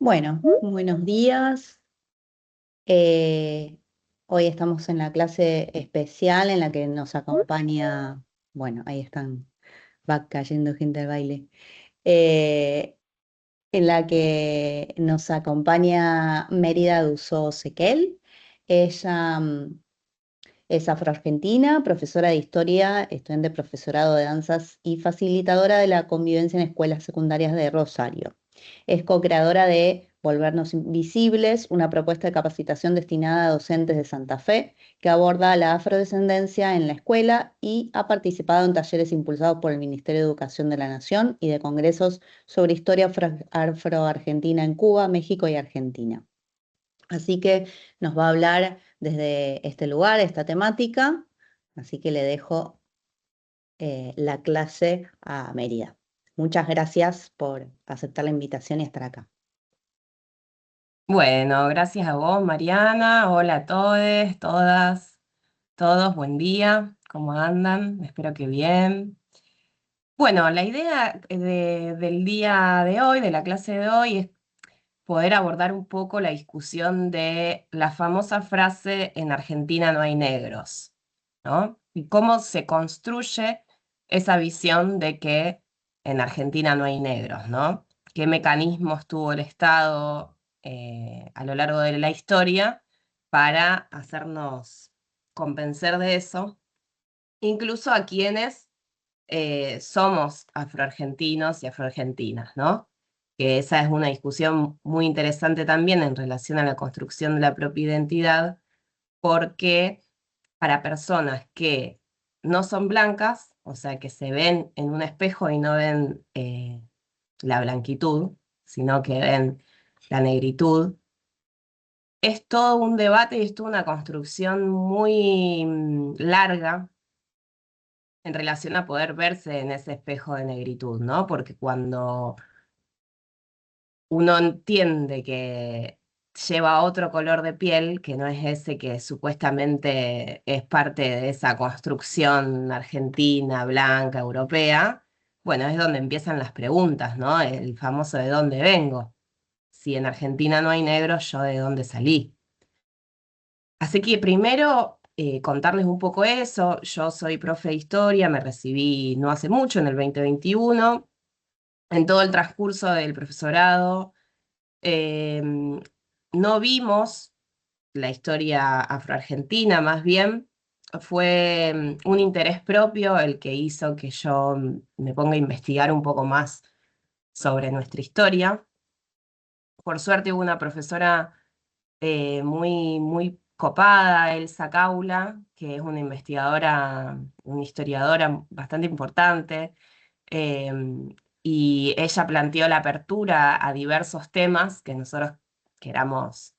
Bueno, buenos días. Eh, Hoy estamos en la clase especial en la que nos acompaña, bueno, ahí están, va cayendo gente al baile, en la que nos acompaña Mérida Dusó Sequel. Ella es afroargentina, profesora de historia, estudiante de profesorado de danzas y facilitadora de la convivencia en escuelas secundarias de Rosario. Es co-creadora de Volvernos Invisibles, una propuesta de capacitación destinada a docentes de Santa Fe que aborda la afrodescendencia en la escuela y ha participado en talleres impulsados por el Ministerio de Educación de la Nación y de congresos sobre historia afro-argentina en Cuba, México y Argentina. Así que nos va a hablar desde este lugar, esta temática, así que le dejo la clase a Mérida. Muchas gracias por aceptar la invitación y estar acá. Bueno, gracias a vos, Mariana. Hola a todos, todas, todos, buen día. ¿Cómo andan? Espero que bien. Bueno, la idea del día de hoy, de la clase de hoy, es poder abordar un poco la discusión de la famosa frase "en Argentina no hay negros", ¿no? Y cómo se construye esa visión de que en Argentina no hay negros, ¿no? ¿Qué mecanismos tuvo el Estado a lo largo de la historia para hacernos convencer de eso, incluso a quienes somos afroargentinos y afroargentinas, ¿no? Que esa es una discusión muy interesante también en relación a la construcción de la propia identidad, porque para personas que no son blancas, o sea, que se ven en un espejo y no ven la blanquitud, sino que ven la negritud, es todo un debate y es toda una construcción muy larga en relación a poder verse en ese espejo de negritud, ¿no? Porque cuando uno entiende que lleva otro color de piel, que no es ese que supuestamente es parte de esa construcción argentina, blanca, europea, bueno, es donde empiezan las preguntas, ¿no? El famoso ¿de dónde vengo? Si en Argentina no hay negros, ¿yo de dónde salí? Así que primero contarles un poco eso. Yo soy profe de historia, me recibí no hace mucho, en el 2021. En todo el transcurso del profesorado no vimos la historia afroargentina, más bien fue un interés propio el que hizo que yo me ponga a investigar un poco más sobre nuestra historia. Por suerte hubo una profesora muy copada, Elsa Caula, que es una investigadora, una historiadora bastante importante, y ella planteó la apertura a diversos temas que nosotros queramos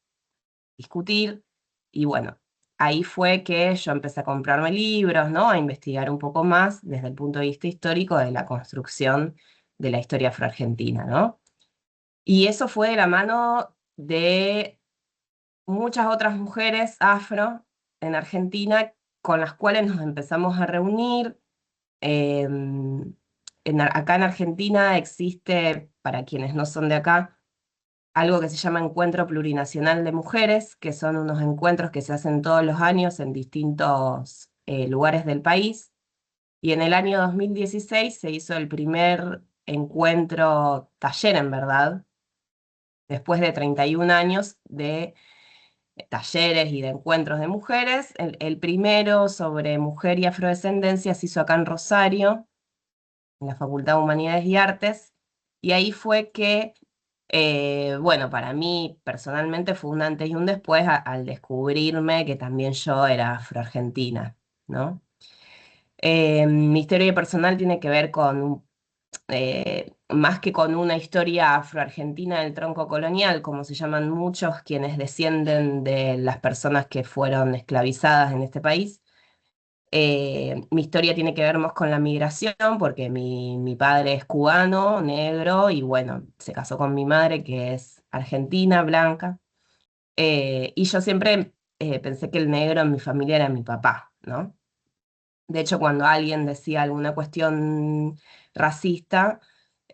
discutir, y bueno, ahí fue que yo empecé a comprarme libros, ¿no? A investigar un poco más desde el punto de vista histórico de la construcción de la historia afroargentina, ¿no? Y eso fue de la mano de muchas otras mujeres afro en Argentina con las cuales nos empezamos a reunir. Acá en Argentina existe, para quienes no son de acá, algo que se llama Encuentro Plurinacional de Mujeres, que son unos encuentros que se hacen todos los años en distintos lugares del país. Y en el año 2016 se hizo el primer encuentro taller, en verdad, después de 31 años de talleres y de encuentros de mujeres. El primero sobre mujer y afrodescendencia se hizo acá en Rosario, en la Facultad de Humanidades y Artes, y ahí fue que, bueno, para mí personalmente fue un antes y un después al descubrirme que también yo era afroargentina, ¿no? Mi historia personal tiene que ver con más que con una historia afroargentina del tronco colonial, como se llaman muchos quienes descienden de las personas que fueron esclavizadas en este país. Mi historia tiene que ver más con la migración, porque mi padre es cubano, negro, y bueno, se casó con mi madre, que es argentina, blanca. Y yo siempre pensé que el negro en mi familia era mi papá, ¿no? De hecho, cuando alguien decía alguna cuestión racista,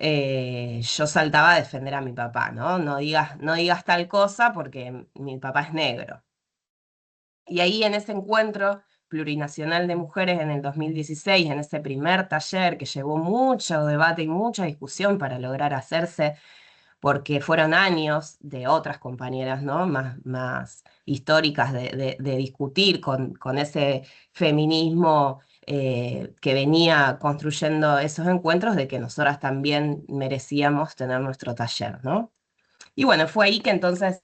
yo saltaba a defender a mi papá, ¿no? No digas tal cosa porque mi papá es negro. Y ahí en ese encuentro plurinacional de mujeres en el 2016, en ese primer taller que llevó mucho debate y mucha discusión para lograr hacerse, porque fueron años de otras compañeras, ¿no? Más históricas de discutir con ese feminismo que venía construyendo esos encuentros, de que nosotras también merecíamos tener nuestro taller, ¿no? Y bueno, fue ahí que entonces,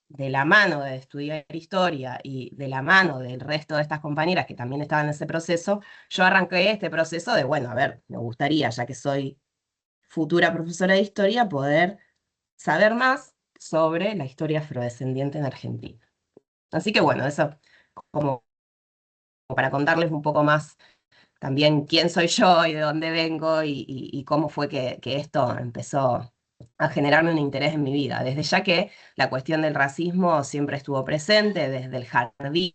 de la mano de estudiar historia y de la mano del resto de estas compañeras que también estaban en ese proceso, yo arranqué este proceso de, bueno, a ver, me gustaría, ya que soy futura profesora de historia, poder saber más sobre la historia afrodescendiente en Argentina. Así que bueno, eso como para contarles un poco más también quién soy yo y de dónde vengo y cómo fue que esto empezó a generarme un interés en mi vida. Desde ya que la cuestión del racismo siempre estuvo presente, desde el jardín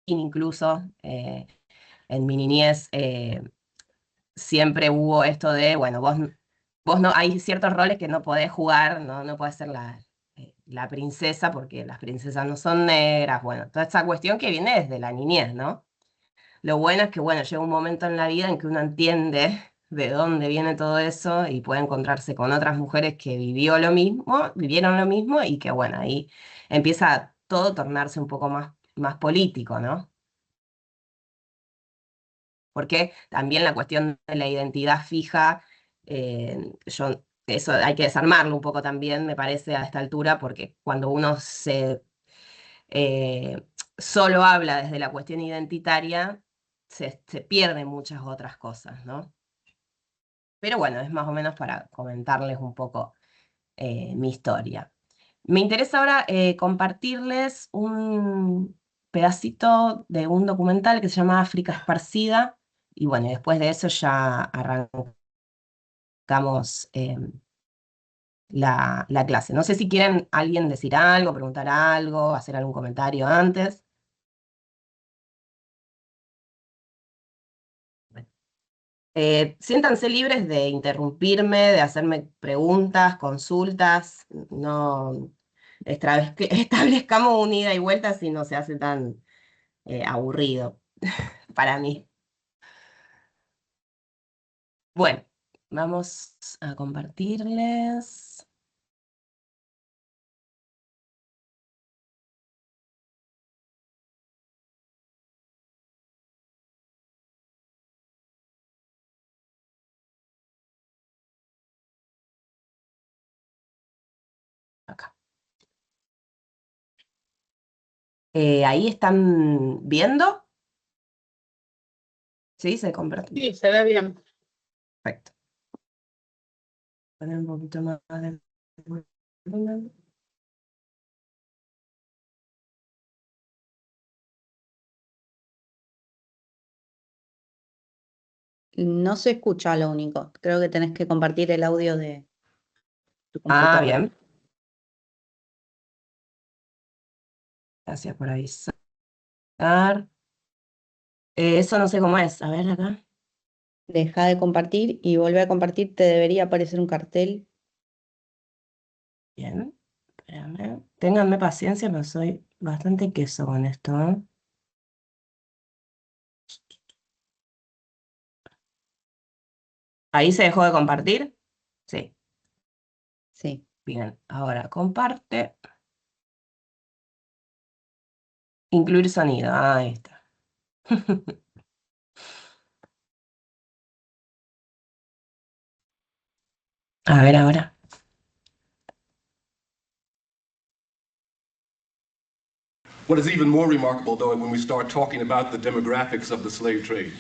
incluso, en mi niñez siempre hubo esto de, bueno, vos no, hay ciertos roles que no podés jugar, no podés ser la princesa porque las princesas no son negras, bueno, toda esa cuestión que viene desde la niñez, ¿no? Lo bueno es que, bueno, llega un momento en la vida en que uno entiende de dónde viene todo eso y puede encontrarse con otras mujeres que vivieron lo mismo y que, bueno, ahí empieza todo a tornarse un poco más político, ¿no? Porque también la cuestión de la identidad fija, eso hay que desarmarlo un poco también, me parece, a esta altura, porque cuando uno eh, solo habla desde la cuestión identitaria, se pierden muchas otras cosas, ¿no? Pero bueno, es más o menos para comentarles un poco mi historia. Me interesa ahora compartirles un pedacito de un documental que se llama África Esparcida, y bueno, y después de eso ya arrancamos la clase. No sé si quieren alguien decir algo, preguntar algo, hacer algún comentario antes. Siéntanse libres de interrumpirme, de hacerme preguntas, consultas, no establezcamos un ida y vuelta si no se hace tan aburrido para mí. Bueno, vamos a compartirles. Acá. ¿Ahí están viendo? ¿Sí? ¿Se comparte? Sí, se ve bien. Perfecto. Poner un poquito más de volumen. No se escucha lo único. Creo que tenés que compartir el audio de tu Ah, computadora. bien. Gracias por avisar. Eso no sé cómo es. A ver acá. Deja de compartir y vuelve a compartir. Te debería aparecer un cartel. Bien. Espérame. Ténganme paciencia, pero soy bastante queso con esto, ¿eh? ¿Ahí se dejó de compartir? Sí. Sí. Bien. Ahora comparte. Incluir sonido. Ah, ahí está. A ver ahora. What is even more remarkable, though, when we start talking about the demographics of the slave trade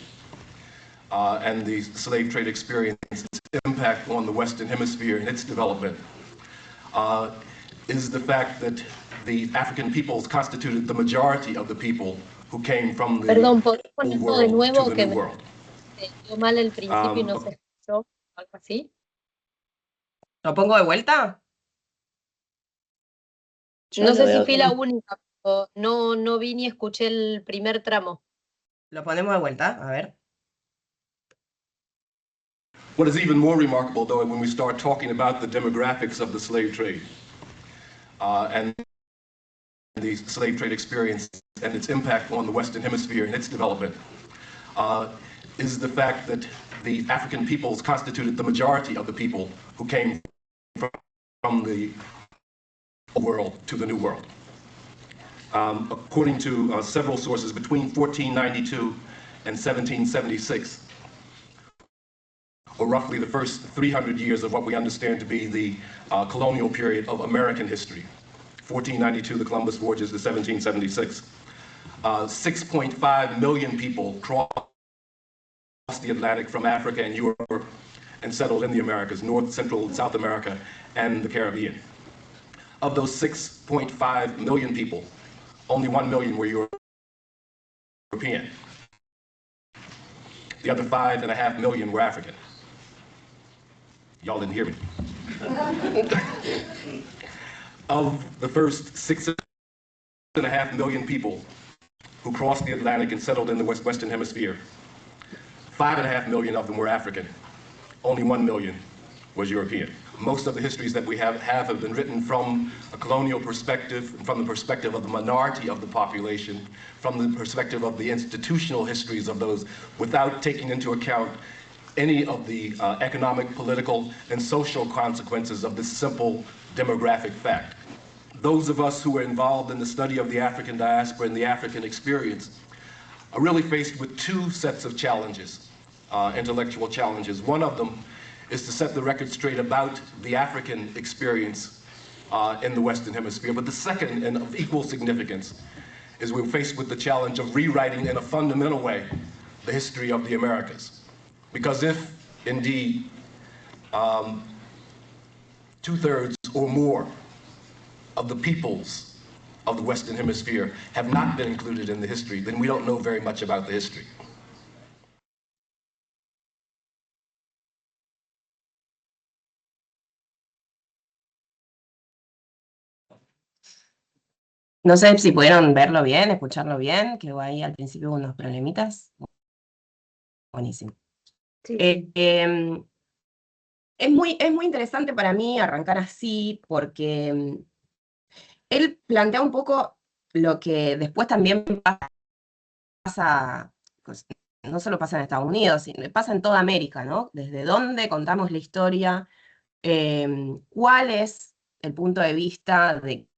and the slave trade experience, its impact on the Western Hemisphere and its development, is the fact that the African peoples constituted the majority of the people who came from the Perdón, ¿podés old ponerlo de world to nuevo the que new me world. dio mal el principio y no se escuchó? ¿Algo así? ¿Lo pongo de vuelta? Yo No lo sé si veo fui la bien. única, pero no vi ni escuché el primer tramo. Lo ponemos de vuelta, a ver. What is even more remarkable, though, when we start talking about the demographics of the slave trade and the slave trade experience and its impact on the Western Hemisphere and its development, is the fact that the African peoples constituted the majority of the people who came from the Old World to the New World. According to several sources, between 1492 and 1776, or roughly the first 300 years of what we understand to be the colonial period of American history, 1492, the Columbus Voyages, to 1776, 6.5 million people crossed the Atlantic from Africa and Europe and settled in the Americas, North, Central, South America, and the Caribbean. Of those 6.5 million people, only 1 million were European. The other 5.5 million were African. Y'all didn't hear me. Of the first 6.5 million people who crossed the Atlantic and settled in the Western Hemisphere, 5.5 million of them were African. Only 1 million was European. Most of the histories that we have been written from a colonial perspective, from the perspective of the minority of the population, from the perspective of the institutional histories of those, without taking into account any of the economic, political, and social consequences of this simple demographic fact. Those of us who are involved in the study of the African diaspora and the African experience are really faced with two sets of challenges, intellectual challenges. One of them is to set the record straight about the African experience in the Western Hemisphere. But the second, and of equal significance, is we're faced with the challenge of rewriting in a fundamental way the history of the Americas. Because if, indeed, 2/3 or more of the peoples of the Western Hemisphere have not been included in the history, then we don't know very much about the history. No sé si pudieron verlo bien, escucharlo bien, que ahí al principio hubo unos problemitas. Buenísimo. Sí, es muy interesante para mí arrancar así, porque él plantea un poco lo que después también pasa, pues, no solo pasa en Estados Unidos, sino pasa en toda América, ¿no? Desde dónde contamos la historia, cuál es el punto de vista de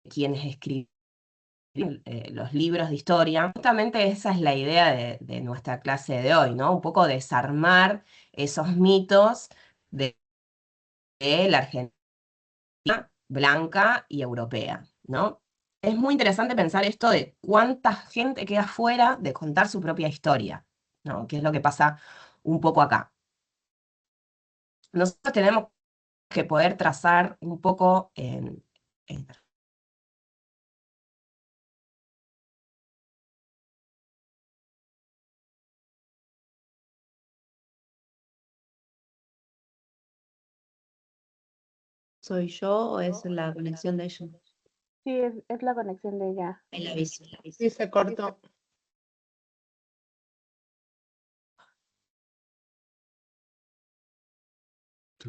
quienes escriben los libros de historia. Justamente esa es la idea de nuestra clase de hoy, ¿no? Un poco desarmar esos mitos de la Argentina blanca y europea, ¿no? Es muy interesante pensar esto de cuánta gente queda fuera de contar su propia historia, ¿no? Que es lo que pasa un poco acá. Nosotros tenemos que poder trazar un poco en ¿Soy yo o es la conexión de ella? Sí, es la conexión de ella. El aviso. Sí, se cortó.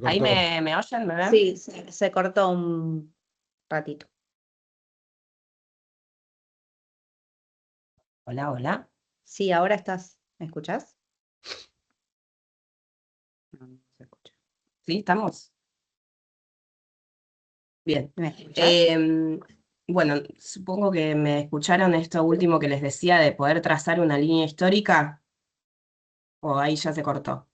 ¿Ahí me oyen? ¿Me ven? Sí, se cortó un ratito. Hola, hola. Sí, ahora estás. ¿Me escuchás? No, no se escucha. ¿Sí? ¿Estamos? Bien. ¿Me escuchás? Bueno, supongo que me escucharon esto último que les decía de poder trazar una línea histórica, o ahí ya se cortó.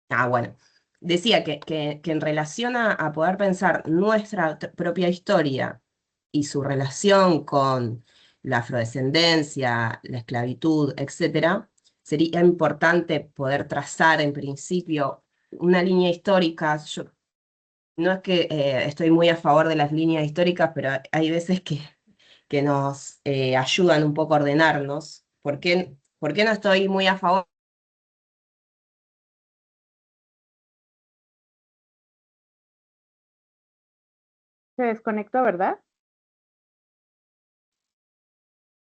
Ah, bueno. Decía que en relación a poder pensar nuestra propia historia y su relación con la afrodescendencia, la esclavitud, etcétera, sería importante poder trazar en principio una línea histórica. Yo no es que estoy muy a favor de las líneas históricas, pero hay veces que nos ayudan un poco a ordenarnos. ¿Por qué no estoy muy a favor? Se desconectó, ¿verdad?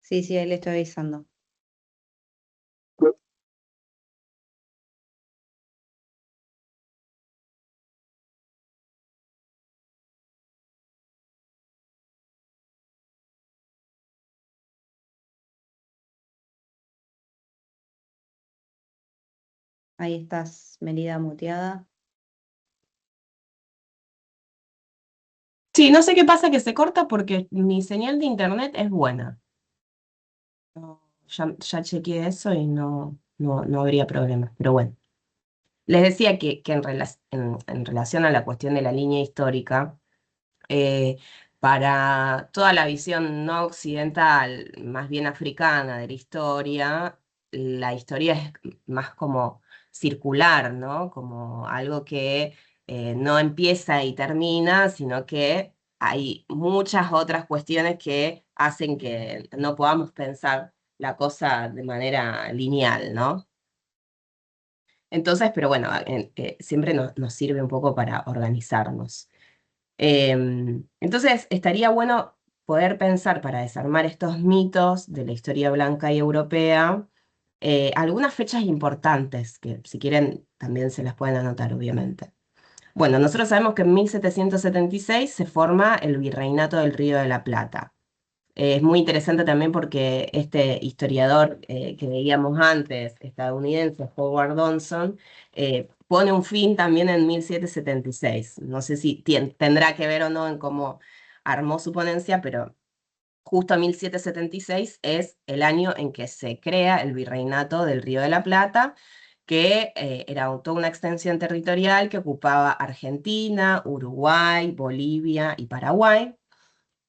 Sí, sí, ahí le estoy avisando. Ahí estás, Melida, muteada. Sí, no sé qué pasa que se corta porque mi señal de internet es buena. No, ya chequeé eso y no habría problemas, pero bueno. Les decía que en relación a la cuestión de la línea histórica, eh, para toda la visión no occidental, más bien africana de la historia es más como circular, ¿no? Como algo que no empieza y termina, sino que hay muchas otras cuestiones que hacen que no podamos pensar la cosa de manera lineal, ¿no? Entonces, pero bueno, siempre nos sirve un poco para organizarnos. Entonces, estaría bueno poder pensar para desarmar estos mitos de la historia blanca y europea, algunas fechas importantes, que si quieren también se las pueden anotar, obviamente. Bueno, nosotros sabemos que en 1776 se forma el Virreinato del Río de la Plata. Es muy interesante también porque este historiador que veíamos antes, estadounidense, Howard Johnson, pone un fin también en 1776. No sé si tendrá que ver o no en cómo armó su ponencia, pero justo 1776 es el año en que se crea el Virreinato del Río de la Plata, que era toda una extensión territorial que ocupaba Argentina, Uruguay, Bolivia y Paraguay.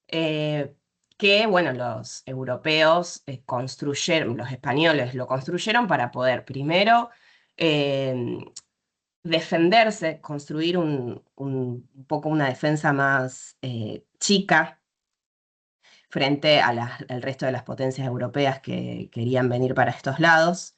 eh, que, bueno, los europeos construyeron, los españoles lo construyeron para poder primero eh, defenderse, construir un poco una defensa más chica frente al resto de las potencias europeas que querían venir para estos lados.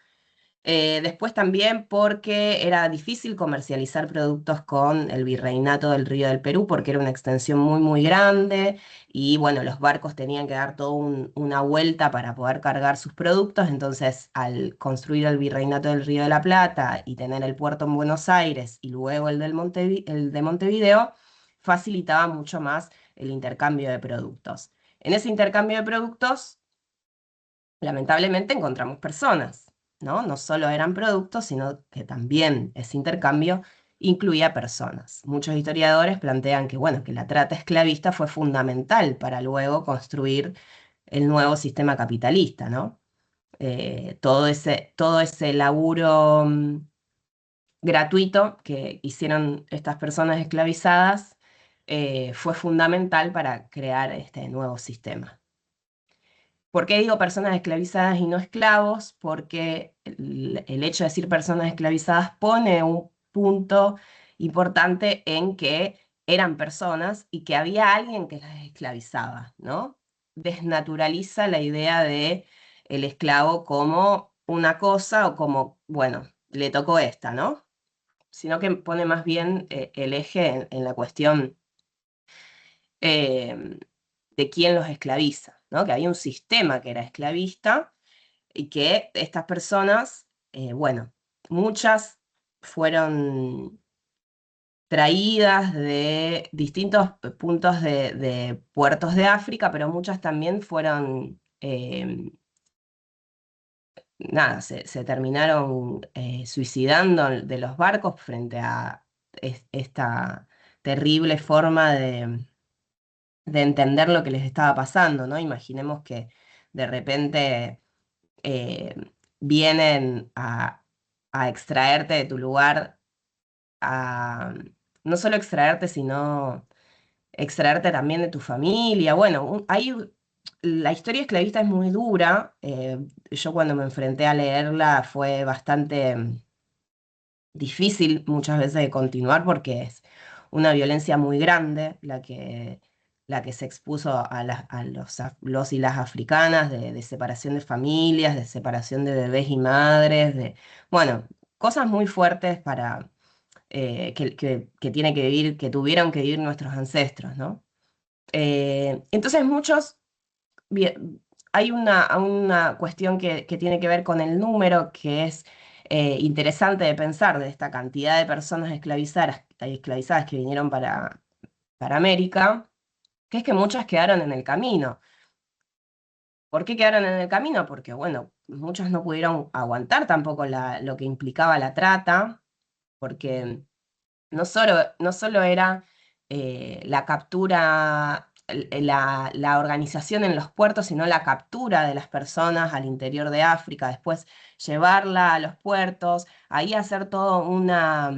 Después también porque era difícil comercializar productos con el virreinato del Río del Perú, porque era una extensión muy, muy grande y bueno, los barcos tenían que dar toda una vuelta para poder cargar sus productos. Entonces, al construir el virreinato del Río de la Plata y tener el puerto en Buenos Aires y luego el de Montevideo, facilitaba mucho más el intercambio de productos. En ese intercambio de productos, lamentablemente encontramos personas, ¿no? No solo eran productos, sino que también ese intercambio incluía personas. Muchos historiadores plantean que, bueno, que la trata esclavista fue fundamental para luego construir el nuevo sistema capitalista, ¿no? Todo ese laburo gratuito que hicieron estas personas esclavizadas fue fundamental para crear este nuevo sistema. ¿Por qué digo personas esclavizadas y no esclavos? Porque el hecho de decir personas esclavizadas pone un punto importante en que eran personas y que había alguien que las esclavizaba, ¿no? Desnaturaliza la idea de el esclavo como una cosa o como, bueno, le tocó esta, ¿no? Sino que pone más bien el eje en la cuestión eh, de quién los esclaviza, ¿no? Que había un sistema que era esclavista y que estas personas, bueno, muchas fueron traídas de distintos puntos de puertos de África, pero muchas también fueron, nada, se terminaron suicidando de los barcos frente a esta terrible forma de entender lo que les estaba pasando, ¿no? Imaginemos que de repente eh, vienen a extraerte de tu lugar, a no solo extraerte, sino extraerte también de tu familia. Bueno, la historia esclavista es muy dura. Yo cuando me enfrenté a leerla fue bastante difícil muchas veces de continuar porque es una violencia muy grande la que se expuso los y las africanas de separación de familias, de separación de bebés y madres, bueno, cosas muy fuertes para, que tiene que vivir, que tuvieron que vivir nuestros ancestros, ¿no? Entonces bien, hay una cuestión que tiene que ver con el número, que es interesante de pensar de esta cantidad de personas esclavizadas que vinieron para América, que es que muchas quedaron en el camino. ¿Por qué quedaron en el camino? Porque, bueno, muchos no pudieron aguantar tampoco lo que implicaba la trata, porque no solo era la captura, la organización en los puertos, sino la captura de las personas al interior de África, después llevarla a los puertos, ahí hacer toda una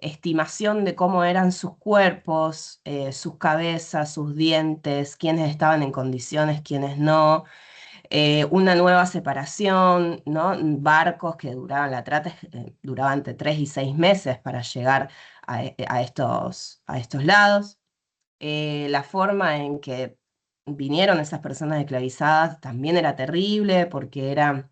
estimación de cómo eran sus cuerpos, sus cabezas, sus dientes, quiénes estaban en condiciones, quiénes no, una nueva separación, ¿no? Barcos que duraban la trata, duraban entre 3 y 6 meses para llegar a estos lados. La forma en que vinieron esas personas esclavizadas también era terrible porque era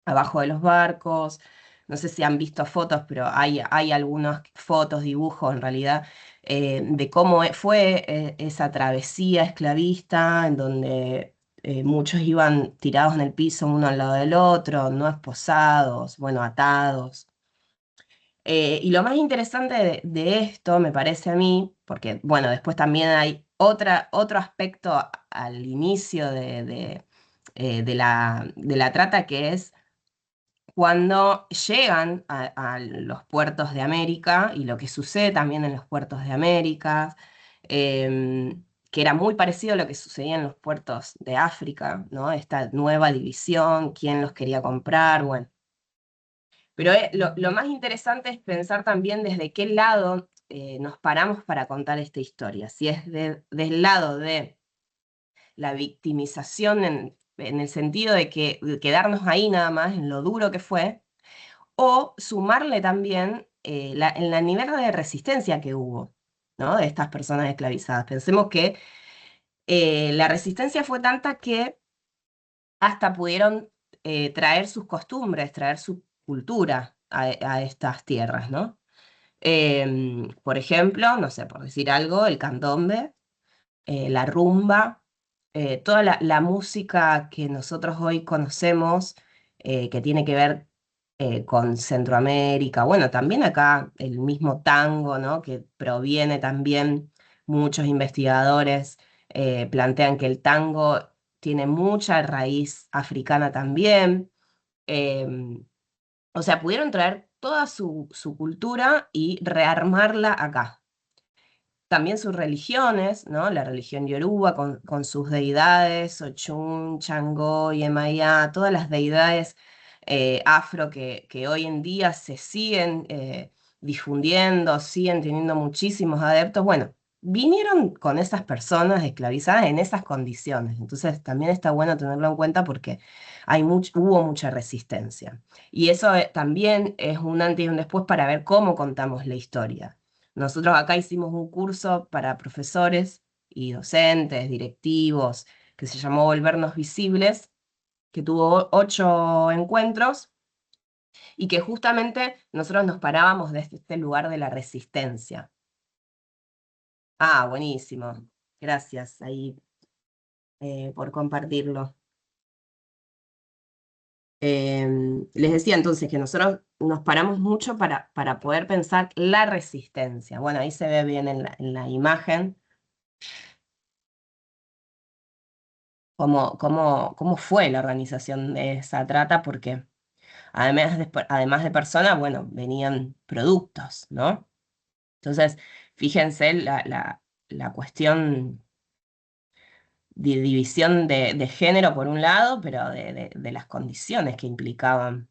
abajo de los barcos. No sé si han visto fotos, pero hay algunas fotos, dibujos en realidad, de cómo fue esa travesía esclavista en donde muchos iban tirados en el piso uno al lado del otro, no esposados, bueno, atados. Y lo más interesante de esto, me parece a mí, porque bueno, después también hay otro aspecto al inicio de la trata, que es cuando llegan a los puertos de América y lo que sucede también en los puertos de América, que era muy parecido a lo que sucedía en los puertos de África, ¿no? Esta nueva división, quién los quería comprar, bueno. Pero lo más interesante es pensar también desde qué lado nos paramos para contar esta historia. Si es del lado de la victimización en el sentido de quedarnos ahí nada más en lo duro que fue, o sumarle también en la nivel de resistencia que hubo, ¿no? De estas personas esclavizadas. Pensemos que la resistencia fue tanta que hasta pudieron traer sus costumbres, traer su cultura a estas tierras, ¿no? Por ejemplo, no sé, por decir algo, el candombe, la rumba, toda la música que nosotros hoy conocemos, que tiene que ver con Centroamérica, bueno, también acá el mismo tango, ¿no? Que proviene también, muchos investigadores plantean que el tango tiene mucha raíz africana también. em, o sea, pudieron traer toda su cultura y rearmarla acá. También sus religiones, ¿no? La religión yoruba con sus deidades, Ochun, Changó, Yemayá, todas las deidades afro que hoy en día se siguen difundiendo, siguen teniendo muchísimos adeptos. Bueno, vinieron con esas personas esclavizadas en esas condiciones. Entonces también está bueno tenerlo en cuenta porque hubo mucha resistencia. Y eso también es un antes y un después para ver cómo contamos la historia. Nosotros acá hicimos un curso para profesores y docentes, directivos, que se llamó Volvernos Visibles, que tuvo 8 encuentros y que justamente nosotros nos parábamos desde este lugar de la resistencia. Ah, buenísimo. Gracias ahí por compartirlo. Les decía entonces que nosotros nos paramos mucho para poder pensar la resistencia. Bueno, ahí se ve bien en la imagen cómo fue la organización de esa trata, porque además de personas, bueno, venían productos, ¿no? Entonces, fíjense la cuestión de división de género por un lado, pero de las condiciones que implicaban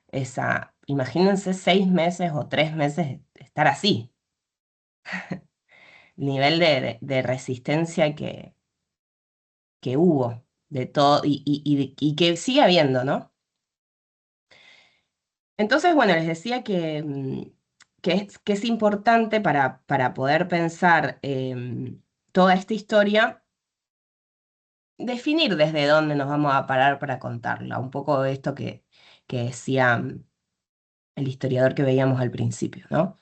esa. Imagínense 6 meses o 3 meses estar así. El nivel de resistencia que hubo de todo y que sigue habiendo, ¿no? Entonces, bueno, les decía que es importante para poder pensar toda esta historia, definir desde dónde nos vamos a parar para contarla. Un poco esto que decía el historiador que veíamos al principio, ¿no?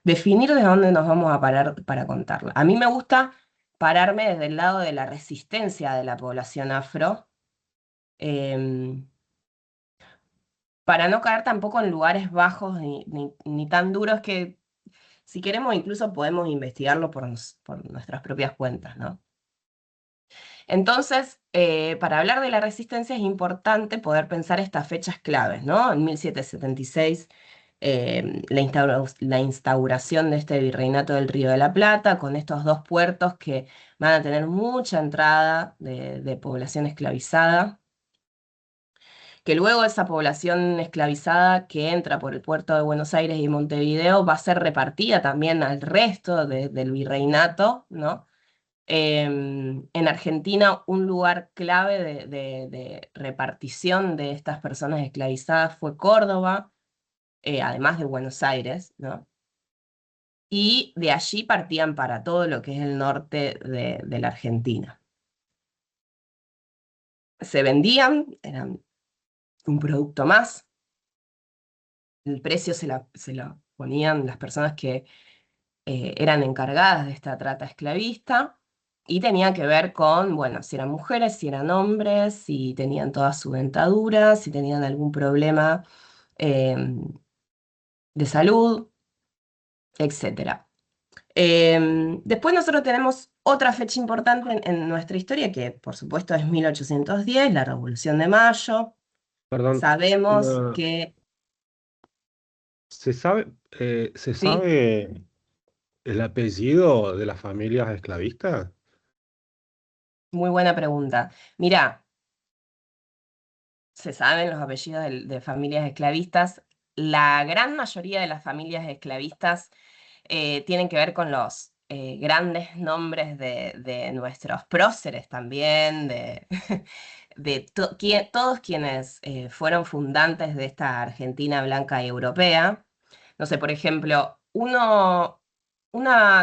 Definir desde dónde nos vamos a parar para contarla. A mí me gusta pararme desde el lado de la resistencia de la población afro, em, para no caer tampoco en lugares bajos ni tan duros que, si queremos, incluso podemos investigarlo por nuestras propias cuentas, ¿no? Entonces, para hablar de la resistencia es importante poder pensar estas fechas claves, ¿no? En 1776, la instauración de este virreinato del Río de la Plata, con estos dos puertos que van a tener mucha entrada de población esclavizada, que luego esa población esclavizada que entra por el puerto de Buenos Aires y Montevideo va a ser repartida también al resto del virreinato, ¿no? En Argentina, un lugar clave de repartición de estas personas esclavizadas fue Córdoba, además de Buenos Aires, ¿no? Y de allí partían para todo lo que es el norte de la Argentina. Se vendían, eran un producto más, el precio se lo ponían las personas que eran encargadas de esta trata esclavista y tenía que ver con, bueno, si eran mujeres, si eran hombres, si tenían toda su dentadura, si tenían algún problema de salud, etc. Después nosotros tenemos otra fecha importante en nuestra historia, que por supuesto es 1810, la Revolución de Mayo. Perdón, Sabemos una- que, ¿se sí, sabe el apellido de las familias esclavistas? muy buena pregunta. Mirá, se saben los apellidos de familias esclavistas. La gran mayoría de las familias esclavistas tienen que ver con los grandes nombres de nuestros próceres también, todos quienes fueron fundantes de esta Argentina blanca y europea. No sé, por ejemplo,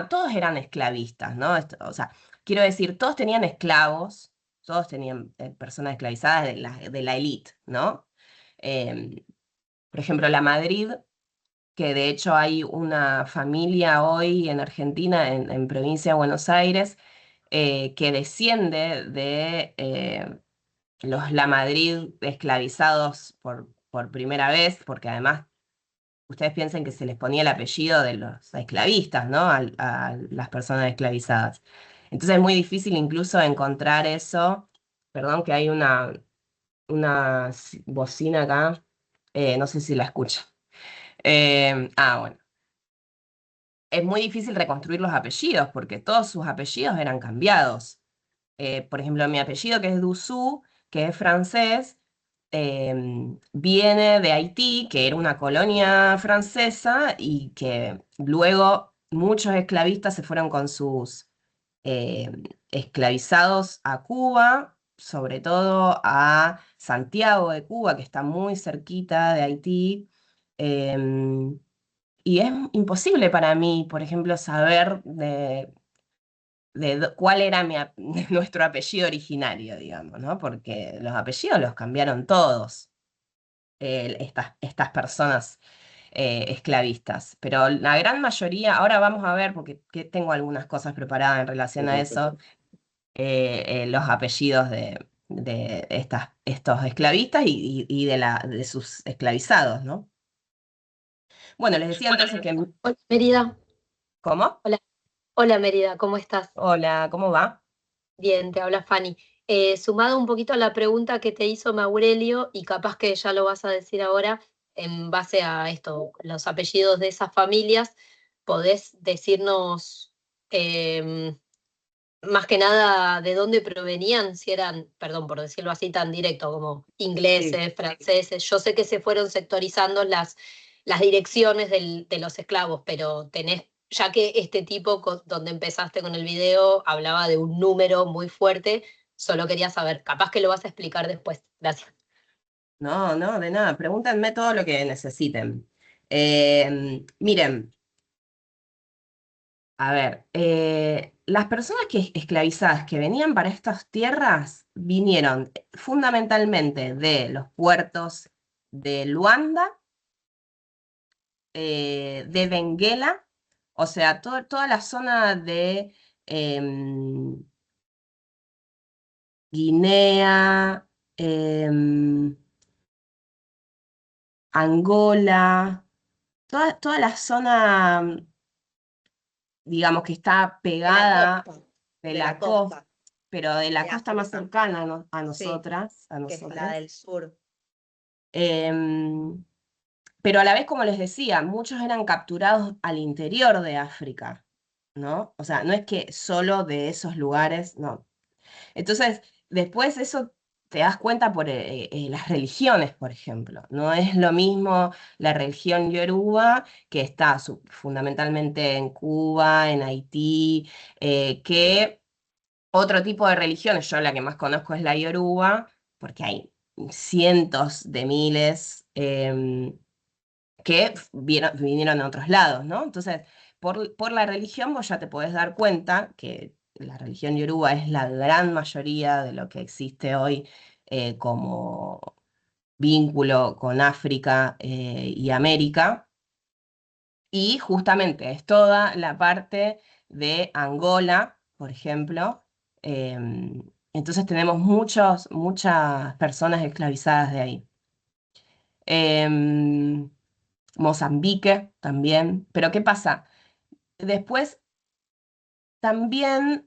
todos eran esclavistas, ¿no? O sea, quiero decir, todos tenían esclavos, todos tenían personas esclavizadas de la élite, ¿no? Em, por ejemplo, la Madrid, que de hecho hay una familia hoy en Argentina, en provincia de Buenos Aires, que desciende de los La Madrid esclavizados por primera vez, porque además ustedes piensen que se les ponía el apellido de los esclavistas, ¿no? A las personas esclavizadas. Entonces es muy difícil incluso encontrar eso. Perdón que hay una bocina acá, no sé si la escucha. Bueno. Es muy difícil reconstruir los apellidos porque todos sus apellidos eran cambiados. Por ejemplo, mi apellido, que es Dussou, que es francés, viene de Haití, que era una colonia francesa y que luego muchos esclavistas se fueron con sus esclavizados a Cuba, sobre todo a Santiago de Cuba, que está muy cerquita de Haití. em, y es imposible para mí, por ejemplo, saber cuál era nuestro apellido originario, digamos, ¿no? Porque los apellidos los cambiaron todos, estas personas esclavistas. Pero la gran mayoría, ahora vamos a ver, porque tengo algunas cosas preparadas en relación a eso, los apellidos de estos esclavistas y de sus esclavizados, ¿no? Bueno, les decía entonces que... Hola, Mérida. ¿Cómo? Hola, hola Mérida, ¿cómo estás? Hola, ¿cómo va? Bien, te habla Fanny. Sumado un poquito a la pregunta que te hizo Maurelio, y capaz que ya lo vas a decir ahora, en base a esto, los apellidos de esas familias, ¿podés decirnos más que nada de dónde provenían? Si eran, perdón por decirlo así tan directo, como Sí. ingleses, franceses. Yo sé que se fueron sectorizando las direcciones de los esclavos, pero tenés, ya que este tipo donde empezaste con el video hablaba de un número muy fuerte, solo quería saber, capaz que lo vas a explicar después. Gracias. No, no, de nada. Pregúntenme todo lo que necesiten. Miren, a ver, las personas esclavizadas que venían para estas tierras vinieron fundamentalmente de los puertos de Luanda, de Benguela, o sea, toda la zona de em, Guinea, Angola, toda la zona, digamos, que está De la pegada costa. de De la la costa, costa. pero de la De costa más África. cercana a Sí, nosotras, a que es la nosotras. del sur. Pero a la vez, como les decía, muchos eran capturados al interior de África, ¿no? O sea, no es que solo de esos lugares, no. Entonces, después eso te das cuenta por las religiones, por ejemplo. No es lo mismo la religión yoruba, que está fundamentalmente en Cuba, en Haití, que otro tipo de religiones. Yo la que más conozco es la yoruba, porque hay cientos de miles que vinieron de otros lados, ¿no? Entonces, por la religión vos ya te podés dar cuenta que la religión yoruba es la gran mayoría de lo que existe hoy como vínculo con África y América. Y justamente es toda la parte de Angola, por ejemplo. Entonces tenemos muchas personas esclavizadas de ahí. Mozambique también. Pero ¿qué pasa? Después también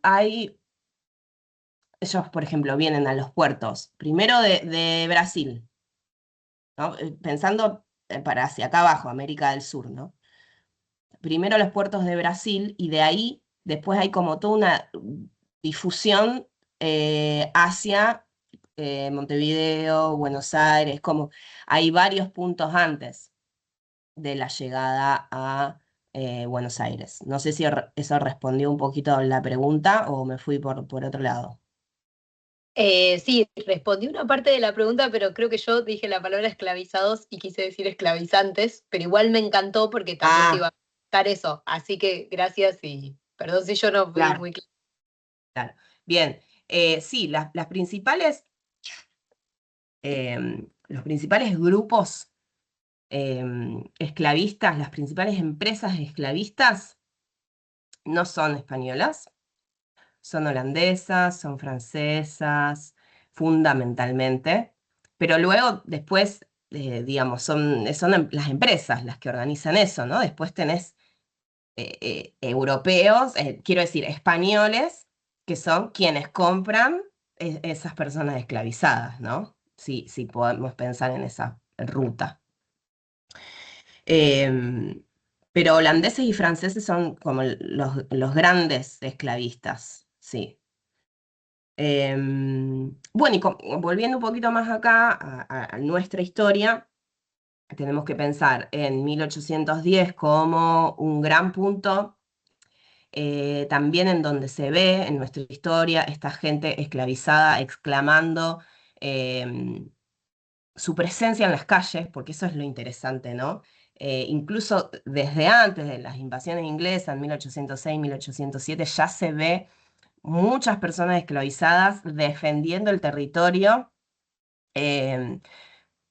ellos, por ejemplo, vienen a los puertos, primero de Brasil, ¿no? Pensando para hacia acá abajo, América del Sur, ¿no? Primero los puertos de Brasil y de ahí después hay como toda una difusión hacia Montevideo, Buenos Aires, como hay varios puntos antes de la llegada a Buenos Aires. No sé si eso respondió un poquito la pregunta o me fui por otro lado. Sí, respondí una parte de la pregunta, pero creo que yo dije la palabra esclavizados y quise decir esclavizantes, pero igual me encantó porque también te iba Ah, a preguntar eso. Así que gracias y perdón si yo no fui claro, muy clara. claro. Bien, sí, los principales grupos esclavistas, las principales empresas esclavistas no son españolas, son holandesas, son francesas, fundamentalmente, pero luego después, digamos, son las empresas las que organizan eso, ¿no? Después tenés europeos, quiero decir, españoles, que son quienes compran esas personas esclavizadas, ¿no? Si podemos pensar en esa ruta. Em, pero holandeses y franceses son como los grandes esclavistas, sí. Bueno, y volviendo un poquito más acá a nuestra historia, tenemos que pensar en 1810 como un gran punto, también en donde se ve en nuestra historia esta gente esclavizada exclamando su presencia en las calles, porque eso es lo interesante, ¿no? Incluso desde antes de las invasiones inglesas, en 1806, 1807, ya se ve muchas personas esclavizadas defendiendo el territorio eh,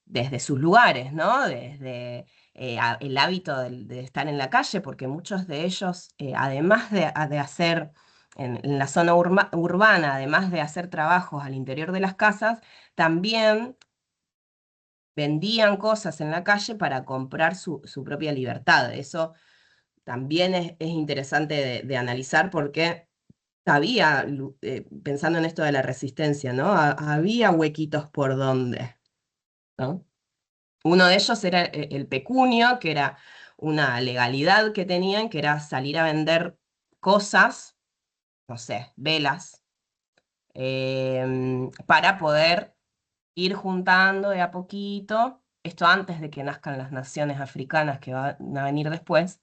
desde sus lugares, ¿no? Desde el hábito de estar en la calle, porque muchos de ellos, además de hacer en la zona urbana, además de hacer trabajos al interior de las casas, también vendían cosas en la calle para comprar su propia libertad. Eso también es interesante de analizar porque había, pensando en esto de la resistencia, ¿no? Había huequitos por donde, ¿no? Uno de ellos era el pecunio, que era una legalidad que tenían, que era salir a vender cosas, no sé, velas, para poder ir juntando de a poquito, esto antes de que nazcan las naciones africanas que van a venir después,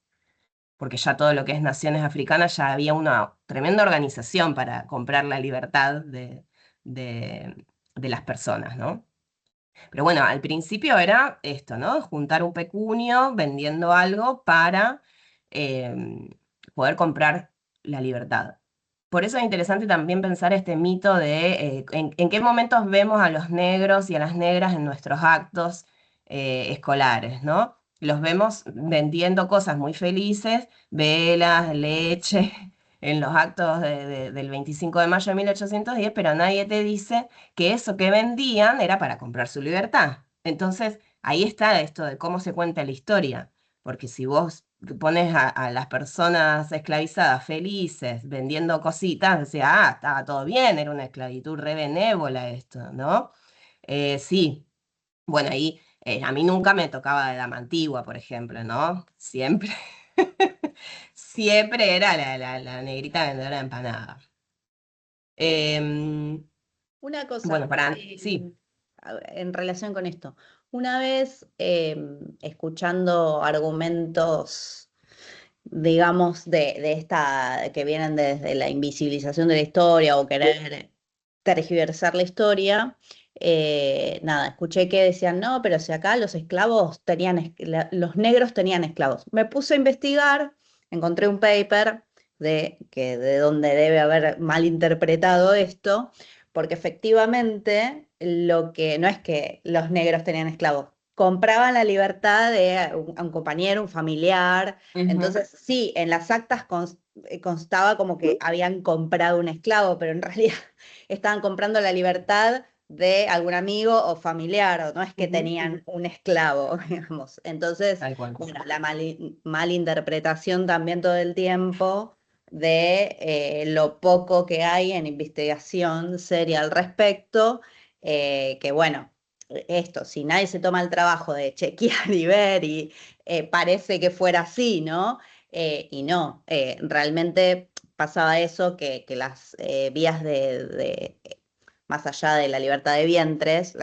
porque ya todo lo que es naciones africanas ya había una tremenda organización para comprar la libertad de las personas, ¿no? Pero bueno, al principio era esto, ¿no? Juntar un pecunio vendiendo algo para poder comprar la libertad. Por eso es interesante también pensar este mito de en qué momentos vemos a los negros y a las negras en nuestros actos escolares, ¿no? Los vemos vendiendo cosas muy felices, velas, leche, en los actos del 25 de mayo de 1810, pero nadie te dice que eso que vendían era para comprar su libertad. Entonces, ahí está esto de cómo se cuenta la historia, porque si vos pones a las personas esclavizadas felices vendiendo cositas, decía, estaba todo bien, era una esclavitud re benévola esto, ¿no? Sí, bueno, ahí a mí nunca me tocaba de dama antigua, por ejemplo, ¿no? Siempre, siempre era la negrita vendedora de empanadas. Em, Una cosa, bueno, sí, en relación con esto, una vez escuchando argumentos, digamos, de esta que vienen desde la invisibilización de la historia o querer tergiversar la historia, nada, escuché que decían, no, pero si acá los esclavos tenían, los negros tenían esclavos. Me puse a investigar, encontré un paper de donde debe haber malinterpretado esto, porque efectivamente lo que no es que los negros tenían esclavos, compraban la libertad de un compañero, un familiar. ujú, Entonces, sí, en las actas constaba como que habían comprado un esclavo, pero en realidad estaban comprando la libertad de algún amigo o familiar, o no es que ujú, tenían un esclavo, digamos. Entonces, tal cual. bueno, la malinterpretación también todo el tiempo de lo poco que hay en investigación seria al respecto, que bueno, esto, si nadie se toma el trabajo de chequear y ver, y parece que fuera así, ¿no? Y no, realmente pasaba eso, que las vías más allá de la libertad de vientres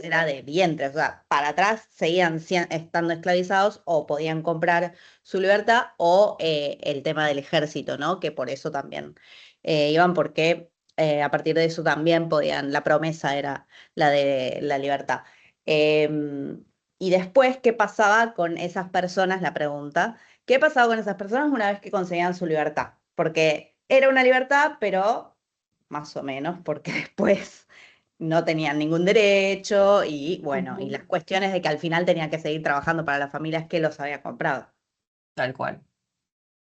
era de vientres, o sea, para atrás seguían estando esclavizados o podían comprar su libertad, o el tema del ejército, ¿no? Que por eso también iban, porque a partir de eso también podían, la promesa era la de la libertad. Y después, ¿qué pasaba con esas personas? La pregunta, ¿qué pasaba con esas personas una vez que conseguían su libertad? Porque era una libertad, pero más o menos, porque después no tenían ningún derecho y bueno, y las cuestiones de que al final tenían que seguir trabajando para las familias que los había comprado. Tal cual.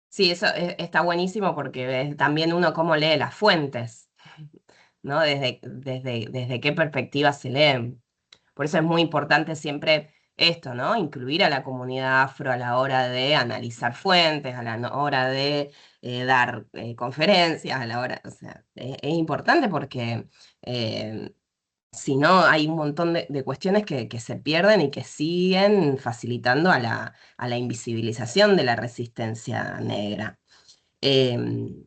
Sí, eso está buenísimo porque ves también uno cómo lee las fuentes, ¿no? Desde qué perspectiva se leen. Por eso es muy importante siempre esto, ¿no? Incluir a la comunidad afro a la hora de analizar fuentes, a la hora de dar conferencias, a la hora, o sea, es importante porque si no hay un montón de cuestiones que se pierden y que siguen facilitando a la invisibilización de la resistencia negra. Em,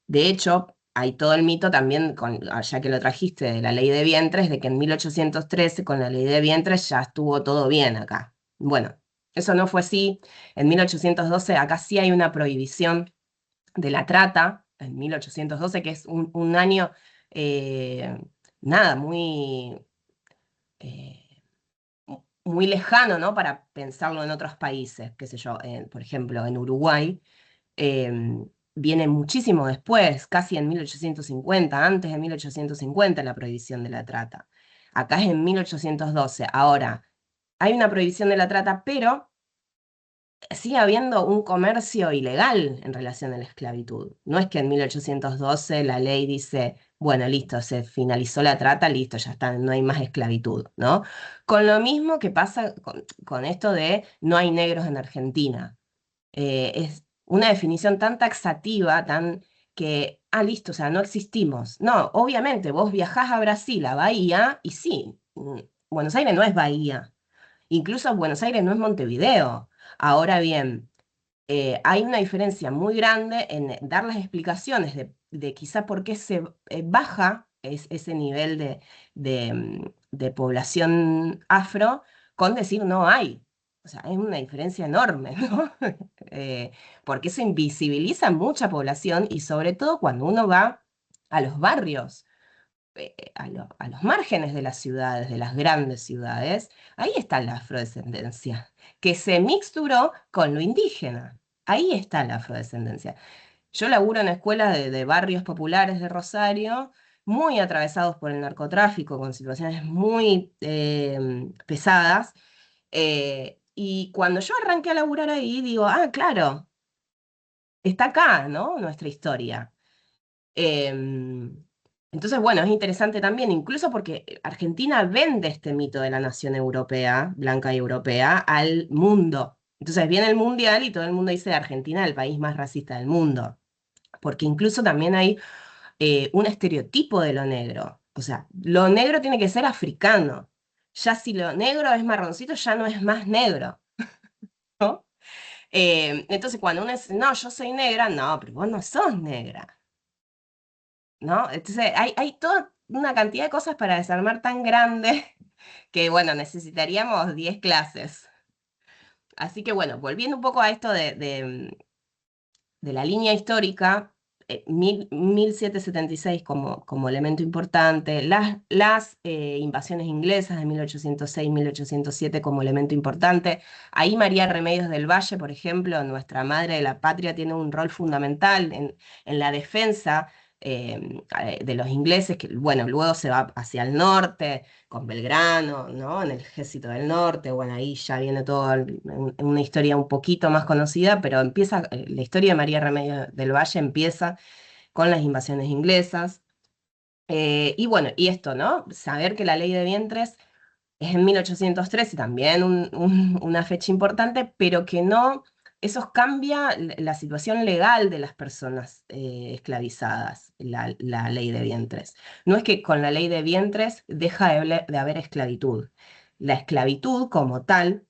de hecho, hay todo el mito también, ya que lo trajiste, de la ley de vientres, de que en 1813 con la ley de vientres ya estuvo todo bien acá. Bueno, eso no fue así. En 1812 acá sí hay una prohibición de la trata, en 1812, que es un año, eh, nada, eh, muy lejano, ¿no? Para pensarlo en otros países, qué sé yo, por ejemplo, en Uruguay viene muchísimo después, casi en 1850, antes de 1850 la prohibición de la trata. Acá es en 1812. Ahora, hay una prohibición de la trata, pero sigue habiendo un comercio ilegal en relación a la esclavitud. No es que en 1812 la ley dice, bueno, listo, se finalizó la trata, listo, ya está, no hay más esclavitud, ¿no? Con lo mismo que pasa con esto de no hay negros en Argentina. Es una definición tan taxativa, tan que, listo, o sea, no existimos. No, obviamente, vos viajás a Brasil, a Bahía, y sí, Buenos Aires no es Bahía, incluso Buenos Aires no es Montevideo. Ahora bien, hay una diferencia muy grande en dar las explicaciones de quizá por qué se baja ese nivel de población afro con decir no hay. O sea, es una diferencia enorme, ¿no? Porque eso invisibiliza mucha población y sobre todo cuando uno va a los barrios, a los márgenes de las ciudades, de las grandes ciudades, ahí está la afrodescendencia, que se mixturó con lo indígena. Ahí está la afrodescendencia. Yo laburo en escuelas de barrios populares de Rosario, muy atravesados por el narcotráfico, con situaciones muy pesadas. Y cuando yo arranqué a laburar ahí, digo, claro, está acá, ¿no? Nuestra historia. Em, entonces, bueno, es interesante también, incluso porque Argentina vende este mito de la nación europea, blanca y europea, al mundo. Entonces viene el Mundial y todo el mundo dice Argentina es el país más racista del mundo, porque incluso también hay un estereotipo de lo negro. O sea, lo negro tiene que ser africano. Ya si lo negro es marroncito, ya no es más negro, ¿no? Entonces cuando uno dice, no, yo soy negra, no, pero vos no sos negra, ¿no? Entonces hay toda una cantidad de cosas para desarmar tan grande que, bueno, necesitaríamos 10 clases. Así que, bueno, volviendo un poco a esto de la línea histórica, 1776 como elemento importante, las invasiones inglesas de 1806-1807 como elemento importante. Ahí María Remedios del Valle, por ejemplo, nuestra madre de la patria, tiene un rol fundamental en la defensa de los ingleses, que bueno, luego se va hacia el norte, con Belgrano, ¿no? En el Ejército del Norte, bueno, ahí ya viene todo en una historia un poquito más conocida, pero empieza, la historia de María Remedio del Valle empieza con las invasiones inglesas. Y bueno, y esto, ¿no? Saber que la ley de vientres es en 1813, también una fecha importante, pero que no, eso cambia la situación legal de las personas esclavizadas, la ley de vientres. No es que con la ley de vientres deja de haber esclavitud. La esclavitud como tal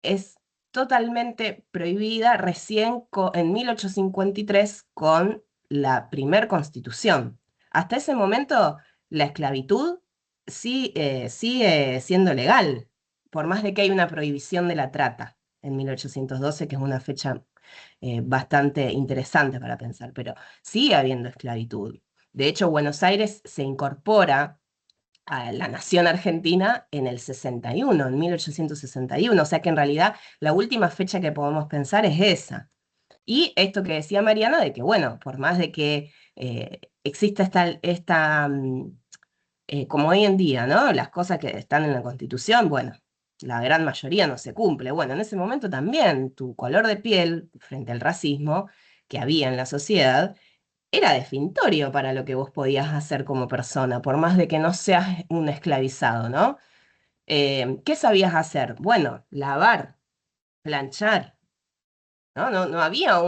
es totalmente prohibida recién en 1853 con la primer constitución. Hasta ese momento, la esclavitud sí, sigue siendo legal, por más de que hay una prohibición de la trata en 1812, que es una fecha bastante interesante para pensar, pero sigue habiendo esclavitud. De hecho, Buenos Aires se incorpora a la nación argentina en el 61, en 1861, o sea que en realidad la última fecha que podemos pensar es esa. Y esto que decía Mariana, de que bueno, por más de que exista como hoy en día, ¿no? Las cosas que están en la Constitución, bueno, la gran mayoría no se cumple. Bueno, en ese momento también tu color de piel frente al racismo que había en la sociedad era definitorio para lo que vos podías hacer como persona, por más de que no seas un esclavizado, ¿no? ¿Qué sabías hacer? Bueno, lavar, planchar, ¿no? No había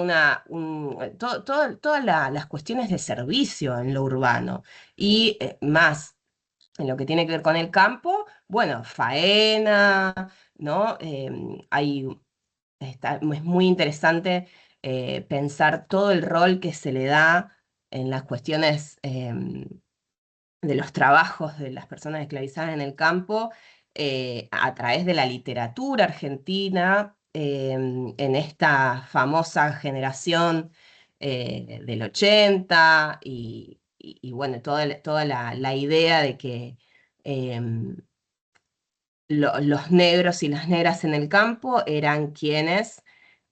todas las cuestiones de servicio en lo urbano y más en lo que tiene que ver con el campo, bueno, faena, ¿no? Es muy interesante pensar todo el rol que se le da en las cuestiones de los trabajos de las personas esclavizadas en el campo a través de la literatura argentina, en esta famosa generación del 80 y bueno, toda la idea de que los negros y las negras en el campo eran quienes,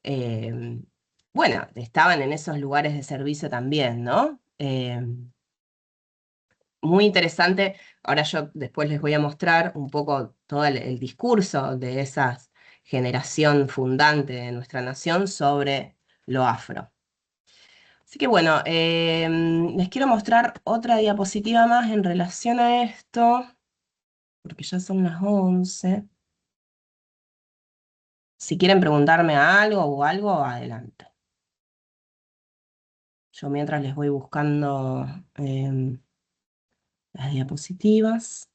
eh, bueno, estaban en esos lugares de servicio también, ¿no? Muy interesante. Ahora yo después les voy a mostrar un poco todo el discurso de esa generación fundante de nuestra nación sobre lo afro. Así que bueno, les quiero mostrar otra diapositiva más en relación a esto, porque ya son las 11. Si quieren preguntarme algo o algo, adelante. Yo mientras les voy buscando las diapositivas.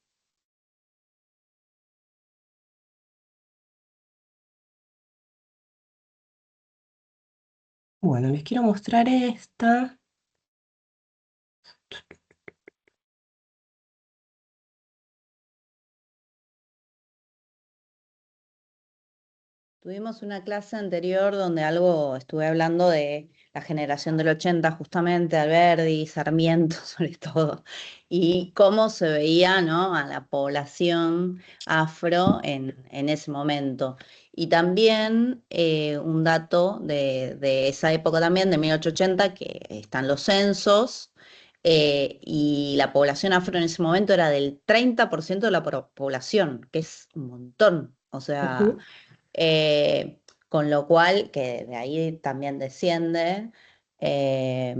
Bueno, les quiero mostrar esta. Tuvimos una clase anterior donde algo estuve hablando de la generación del 80, justamente, Alberdi, Sarmiento sobre todo, y cómo se veía, ¿no?, a la población afro en ese momento. Y también un dato de esa época también, de 1880, que están los censos, y la población afro en ese momento era del 30% de la población, que es un montón. O sea, eh, con lo cual, que de ahí también desciende eh,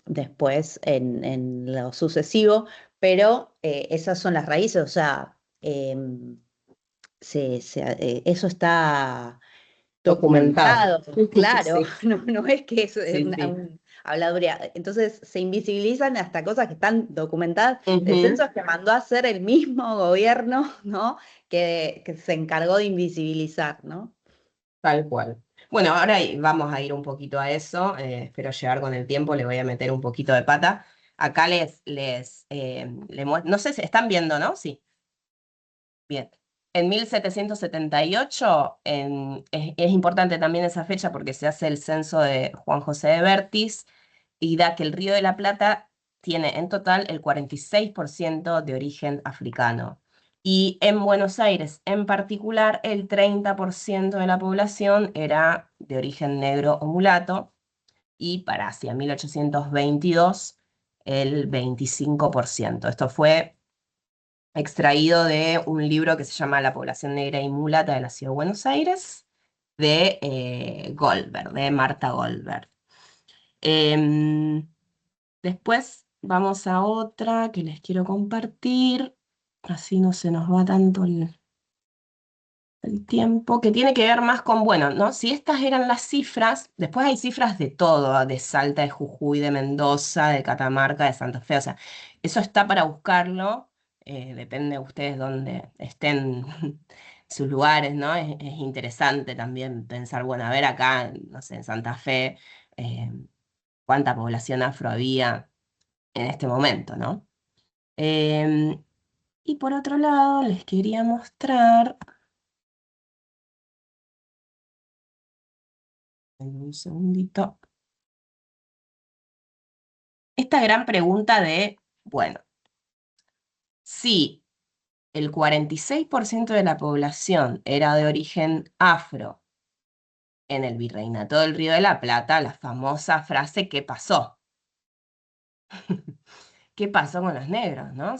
después en lo sucesivo, pero esas son las raíces, o sea, eso está Documentado. claro, Sí, no es que es sí, una sí. habladuría. Entonces se invisibilizan hasta cosas que están documentadas. El Ujú, censo que mandó a hacer el mismo gobierno, ¿no? Que se encargó de invisibilizar, ¿no? tal cual. Bueno, ahora vamos a ir un poquito a eso. Espero llegar con el tiempo, le voy a meter un poquito de pata. Acá no sé si están viendo, ¿no? Sí. Bien. En 1778, es importante también esa fecha porque se hace el censo de Juan José de Bertis y da que el Río de la Plata tiene en total el 46% de origen africano. Y en Buenos Aires en particular, el 30% de la población era de origen negro o mulato, y para hacia 1822 el 25%. Esto fue extraído de un libro que se llama La población negra y mulata de la ciudad de Buenos Aires, de Goldberg, de Marta Goldberg. Em, Después vamos a otra que les quiero compartir, así no se nos va tanto el tiempo, que tiene que ver más con, bueno, ¿no? Si estas eran las cifras, después hay cifras de todo, de Salta, de Jujuy, de Mendoza, de Catamarca, de Santa Fe, o sea, eso está para buscarlo, depende de ustedes dónde estén sus lugares, ¿no? Es interesante también pensar, bueno, a ver acá, no sé, en Santa Fe, eh, cuánta población afro había en este momento, ¿no? Em, y por otro lado, les quería mostrar, un segundito, esta gran pregunta de, bueno, si el 46% de la población era de origen afro en el Virreinato del Río de la Plata, la famosa frase ¿qué pasó? ¿Qué pasó con los negros, no?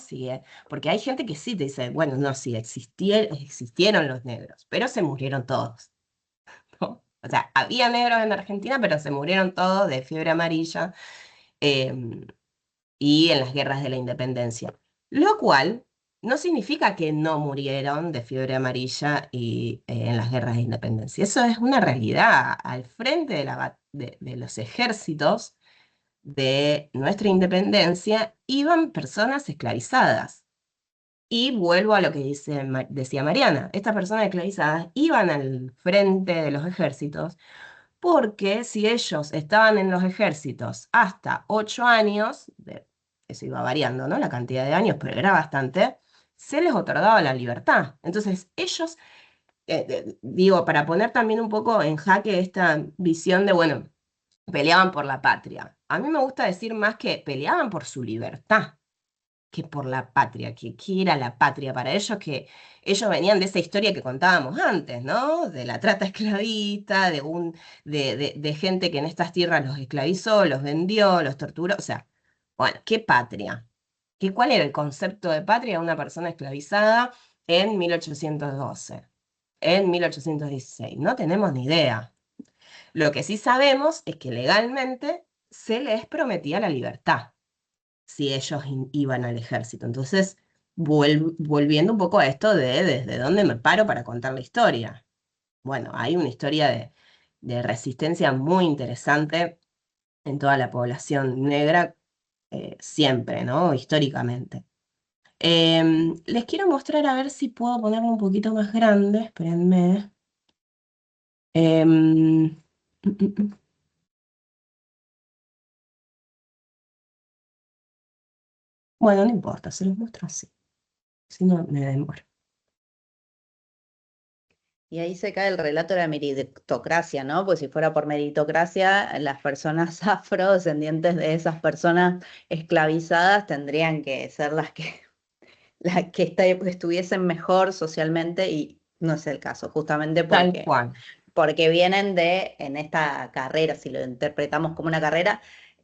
Porque hay gente que sí te dice, bueno, no, sí, existieron los negros, pero se murieron todos, ¿no? O sea, había negros en Argentina, pero se murieron todos de fiebre amarilla, em, y en las guerras de la independencia. Lo cual no significa que no murieron de fiebre amarilla y en las guerras de independencia. Eso es una realidad. Al frente de los ejércitos de nuestra independencia iban personas esclavizadas. Y vuelvo a lo que decía Mariana, estas personas esclavizadas iban al frente de los ejércitos porque si ellos estaban en los ejércitos hasta 8 años, eso iba variando, ¿no? La cantidad de años, pero era bastante, se les otorgaba la libertad. Entonces ellos, digo, para poner también un poco en jaque esta visión de, bueno, peleaban por la patria. A mí me gusta decir más que peleaban por su libertad que por la patria, que qué era la patria para ellos, que ellos venían de esa historia que contábamos antes, ¿no? De la trata esclavista, de gente que en estas tierras los esclavizó, los vendió, los torturó, o sea, bueno, ¿qué patria? ¿Cuál era el concepto de patria de una persona esclavizada en 1812, en 1816? No tenemos ni idea. Lo que sí sabemos es que legalmente se les prometía la libertad si ellos iban al ejército. Entonces, volviendo un poco a esto de desde dónde me paro para contar la historia. Bueno, hay una historia de resistencia muy interesante en toda la población negra, siempre, ¿no? Históricamente. Les quiero mostrar a ver si puedo ponerlo un poquito más grande, espérenme. Em, Bueno, no importa, se los muestro así, si no me demoro. Y ahí se cae el relato de la meritocracia, ¿no? Pues si fuera por meritocracia, las personas afrodescendientes de esas personas esclavizadas tendrían que ser las que estuviesen mejor socialmente y no es el caso, justamente Tal porque cual. vienen en esta carrera, si lo interpretamos como una carrera,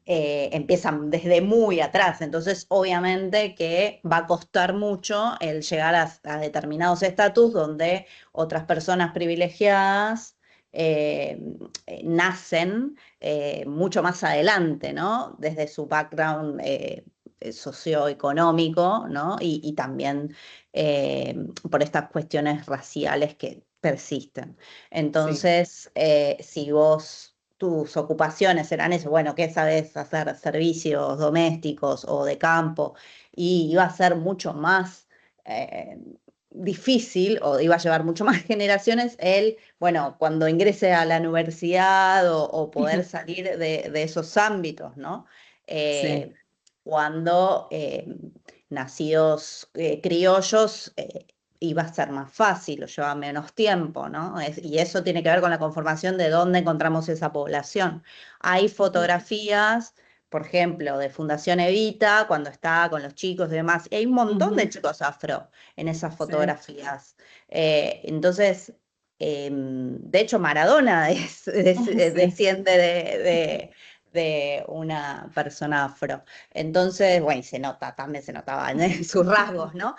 empiezan desde muy atrás, entonces obviamente que va a costar mucho el llegar a determinados estatus donde otras personas privilegiadas nacen mucho más adelante, ¿no? Desde su background socioeconómico, ¿no? Y también por estas cuestiones raciales que persisten. Sí, Entonces, si tus ocupaciones eran eso, bueno, ¿qué sabes hacer? Servicios domésticos o de campo, y iba a ser mucho más eh, difícil o iba a llevar mucho más generaciones bueno, cuando ingrese a la universidad o poder salir de esos ámbitos, ¿no? sí, Eh, cuando nacidos criollos iba a ser más fácil o lleva menos tiempo, ¿no? Y eso tiene que ver con la conformación de dónde encontramos esa población. Hay fotografías, por ejemplo, de Fundación Evita, cuando está con los chicos y demás, y hay un montón de ujú, chicos afro en esas sí, fotografías. Entonces, de hecho, Maradona sí, desciende de una persona afro. Entonces, bueno, y se nota, también se notaba en sus rasgos, ¿no?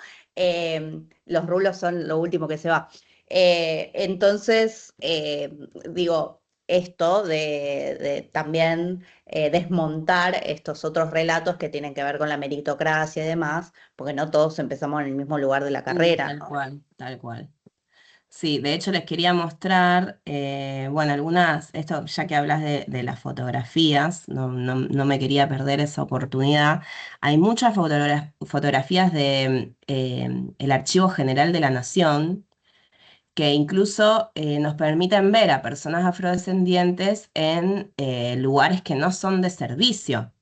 Los rulos son lo último que se va. Entonces, digo, esto de también desmontar estos otros relatos que tienen que ver con la meritocracia y demás, porque no todos empezamos en el mismo lugar de la carrera, tal ¿no? cual, tal cual. Sí, de hecho les quería mostrar, bueno, algunas, esto ya que hablas de las fotografías, no me quería perder esa oportunidad. Hay muchas fotografías de el Archivo General de la Nación que incluso nos permiten ver a personas afrodescendientes en lugares que no son de servicio.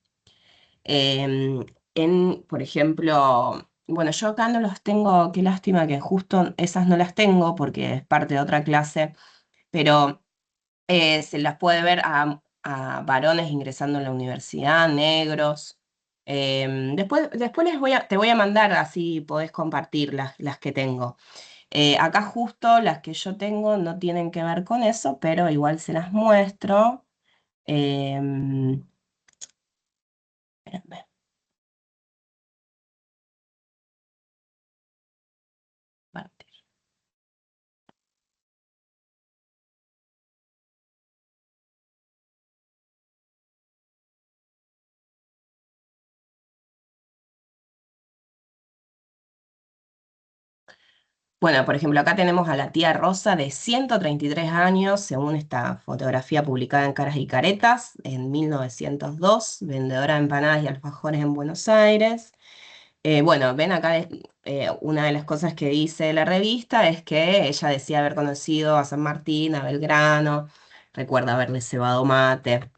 Por ejemplo, bueno, yo acá no los tengo, qué lástima que justo esas no las tengo porque es parte de otra clase, pero se las puede ver a varones ingresando en la universidad, negros. Después te voy a mandar, así podés compartir las que tengo. Acá justo las que yo tengo no tienen que ver con eso, pero igual se las muestro. Em, espérenme. Bueno, por ejemplo, acá tenemos a la tía Rosa de 133 años, según esta fotografía publicada en Caras y Caretas en 1902, vendedora de empanadas y alfajores en Buenos Aires. Bueno, ven acá, una de las cosas que dice la revista es que ella decía haber conocido a San Martín, a Belgrano, recuerda haberle cebado mate.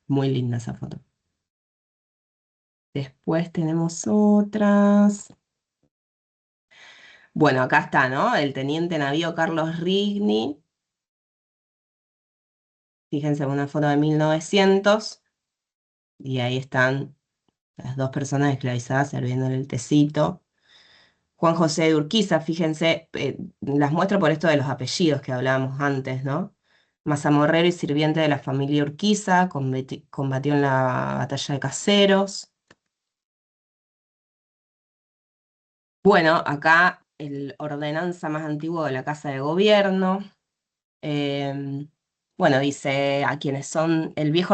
Muy linda esa foto. Después tenemos otras. Bueno, acá está, ¿no? El teniente navío Carlos Rigni. Fíjense, una foto de 1900. Y ahí están las dos personas esclavizadas sirviéndole el tecito. Juan José de Urquiza, fíjense, las muestro por esto de los apellidos que hablábamos antes, ¿no? Mazamorrero y sirviente de la familia Urquiza, combatió en la batalla de Caseros. Bueno, acá el ordenanza más antiguo de la Casa de Gobierno. Em, bueno, dice a quienes son este viejo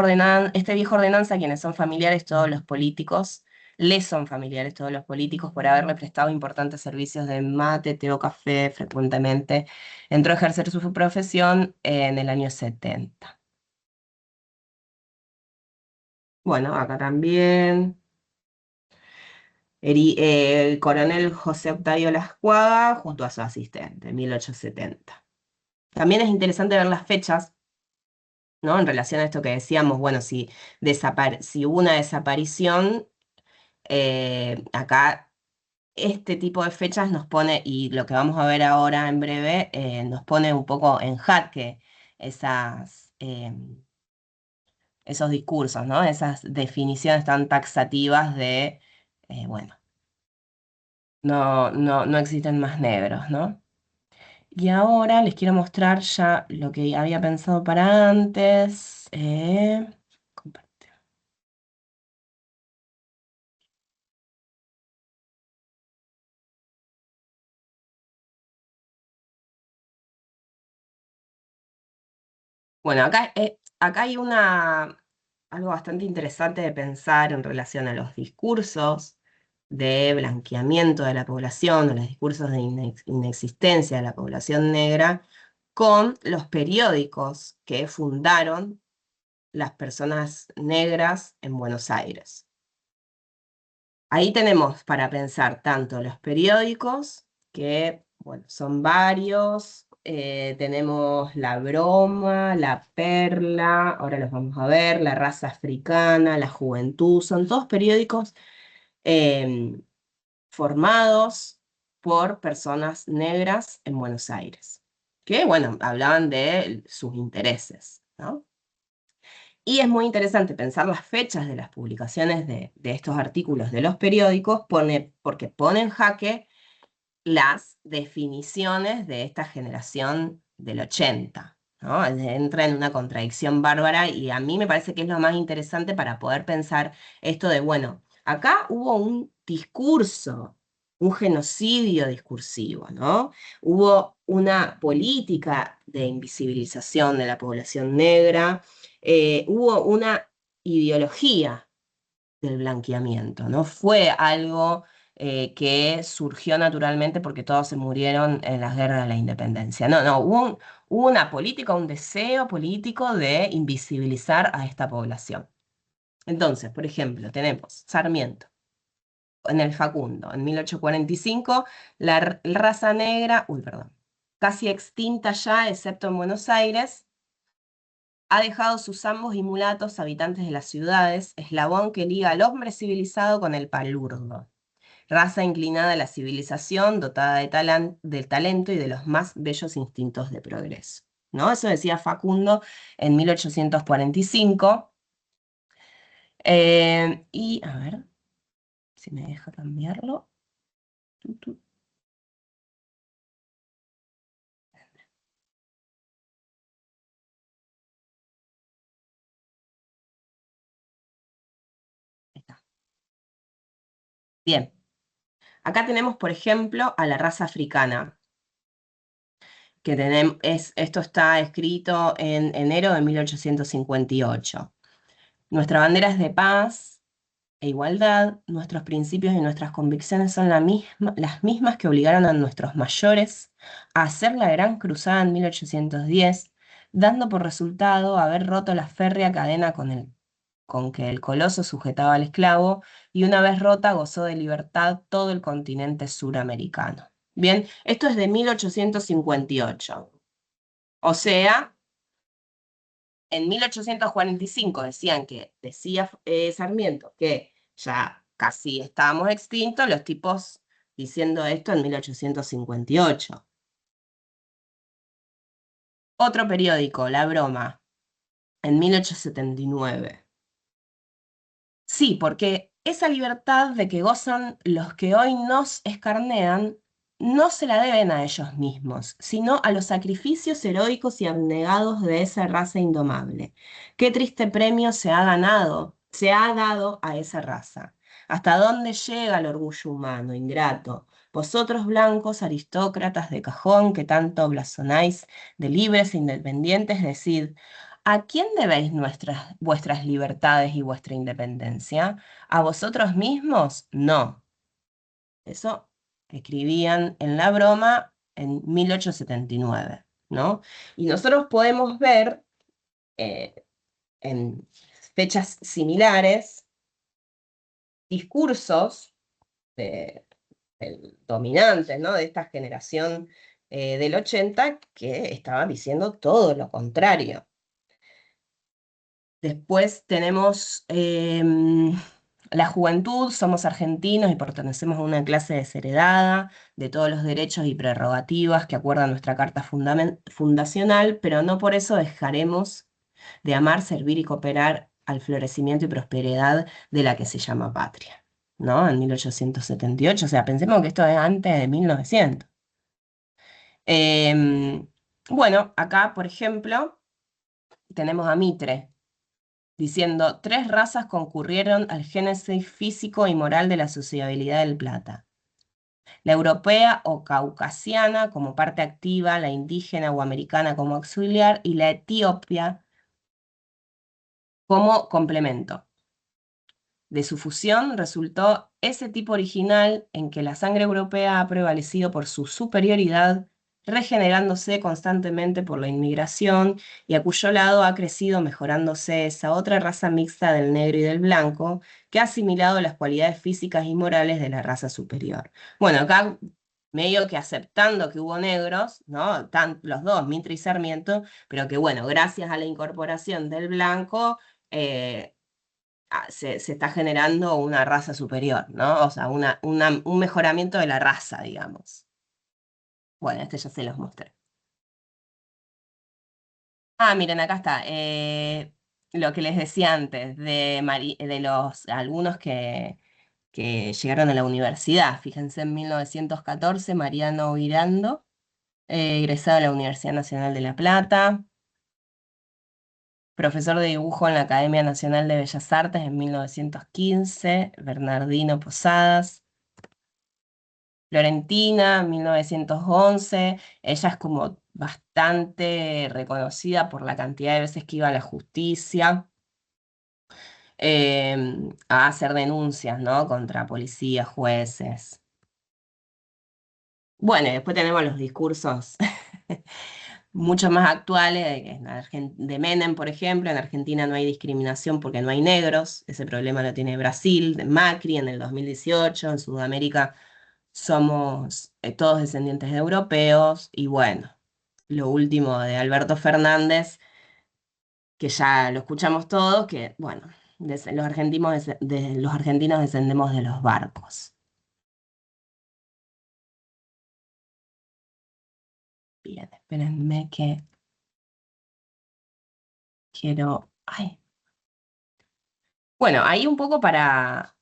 ordenanza, a quienes son familiares todos los políticos, les son familiares todos los políticos por haberle prestado importantes servicios de mate, té o café frecuentemente. Entró a ejercer su profesión en el año 70. Bueno, acá también. El coronel José Octavio Lascuaga junto a su asistente, 1870. También es interesante ver las fechas, ¿no? En relación a esto que decíamos, bueno, si hubo una desaparición, acá este tipo de fechas nos pone, y lo que vamos a ver ahora en breve, nos pone un poco en jaque esos discursos, ¿no? Esas definiciones tan taxativas de, bueno, no existen más negros, ¿no? Y ahora les quiero mostrar ya lo que había pensado para antes. Compartir. Bueno, acá hay algo bastante interesante de pensar en relación a los discursos. de blanqueamiento de la población o los discursos de inexistencia de la población negra con los periódicos que fundaron las personas negras en Buenos Aires. Ahí tenemos para pensar tanto los periódicos, que bueno, son varios, tenemos La Broma, La Perla, ahora los vamos a ver, La Raza Africana, La Juventud, son todos periódicos formados por personas negras en Buenos Aires, que bueno, hablaban de sus intereses, ¿no? Y es muy interesante pensar las fechas de las publicaciones de estos artículos de los periódicos, porque pone en jaque las definiciones de esta generación del 80, ¿no? Entra en una contradicción bárbara y a mí me parece que es lo más interesante para poder pensar esto de, bueno, acá hubo un discurso, un genocidio discursivo, ¿no? Hubo una política de invisibilización de la población negra, hubo una ideología del blanqueamiento, no fue algo que surgió naturalmente porque todos se murieron en las guerras de la independencia. No, no, hubo una política, un deseo político de invisibilizar a esta población. Entonces, por ejemplo, tenemos Sarmiento en el Facundo, en 1845, la raza negra, casi extinta ya, excepto en Buenos Aires, ha dejado sus ambos y mulatos habitantes de las ciudades, eslabón que liga al hombre civilizado con el palurdo, raza inclinada a la civilización, dotada del talento y de los más bellos instintos de progreso. ¿No? Eso decía Facundo en 1845. Y a ver si me deja cambiarlo. Ahí está. Bien. Acá tenemos, por ejemplo, a la raza africana, que esto está escrito en enero de 1858. Nuestra bandera es de paz e igualdad, nuestros principios y nuestras convicciones son las mismas que obligaron a nuestros mayores a hacer la Gran Cruzada en 1810, dando por resultado haber roto la férrea cadena con que el coloso sujetaba al esclavo, y una vez rota gozó de libertad todo el continente suramericano. Bien, esto es de 1858. O sea, en 1845 decía Sarmiento que ya casi estábamos extintos, los tipos diciendo esto en 1858. Otro periódico, La Broma, en 1879. Sí, porque esa libertad de que gozan los que hoy nos escarnean, no se la deben a ellos mismos, sino a los sacrificios heroicos y abnegados de esa raza indomable. Qué triste premio se ha dado a esa raza. ¿Hasta dónde llega el orgullo humano, ingrato? Vosotros blancos aristócratas de cajón que tanto blasonáis de libres e independientes, decid, ¿a quién debéis vuestras libertades y vuestra independencia? ¿A vosotros mismos? No. Eso escribían en La Broma en 1879, ¿no? Y nosotros podemos ver en fechas similares discursos dominantes, ¿no? De esta generación del 80 que estaban diciendo todo lo contrario. Después tenemos la juventud, somos argentinos y pertenecemos a una clase desheredada de todos los derechos y prerrogativas que acuerda nuestra Carta Fundacional, pero no por eso dejaremos de amar, servir y cooperar al florecimiento y prosperidad de la que se llama patria, ¿no? En 1878, o sea, pensemos que esto es antes de 1900. Bueno, acá, por ejemplo, tenemos a Mitre, diciendo, 3 razas concurrieron al génesis físico y moral de la sociabilidad del Plata. La europea o caucasiana como parte activa, la indígena o americana como auxiliar y la etíope como complemento. De su fusión resultó ese tipo original en que la sangre europea ha prevalecido por su superioridad, regenerándose constantemente por la inmigración y a cuyo lado ha crecido mejorándose esa otra raza mixta del negro y del blanco que ha asimilado las cualidades físicas y morales de la raza superior. Bueno, acá medio que aceptando que hubo negros, ¿no? Los dos, Mitre y Sarmiento, pero que bueno, gracias a la incorporación del blanco, se está generando una raza superior, ¿no? O sea, un mejoramiento de la raza, digamos. Bueno, este ya se los mostré. Ah, miren, acá está. Lo que les decía antes, de los algunos que llegaron a la universidad. Fíjense, en 1914, Mariano Girando, egresado de la Universidad Nacional de La Plata, profesor de dibujo en la Academia Nacional de Bellas Artes en 1915, Bernardino Posadas. Florentina, 1911, ella es como bastante reconocida por la cantidad de veces que iba a la justicia a hacer denuncias, ¿no? Contra policías, jueces. Bueno, y después tenemos los discursos mucho más actuales de Menem, por ejemplo. En Argentina no hay discriminación porque no hay negros. Ese problema lo tiene Brasil, de Macri en el 2018. En Sudamérica somos todos descendientes de europeos. Y bueno, lo último de Alberto Fernández, que ya lo escuchamos todos, que bueno, los argentinos descendemos de los barcos. Bien, espérenme que quiero... Ay. Bueno, ahí un poco para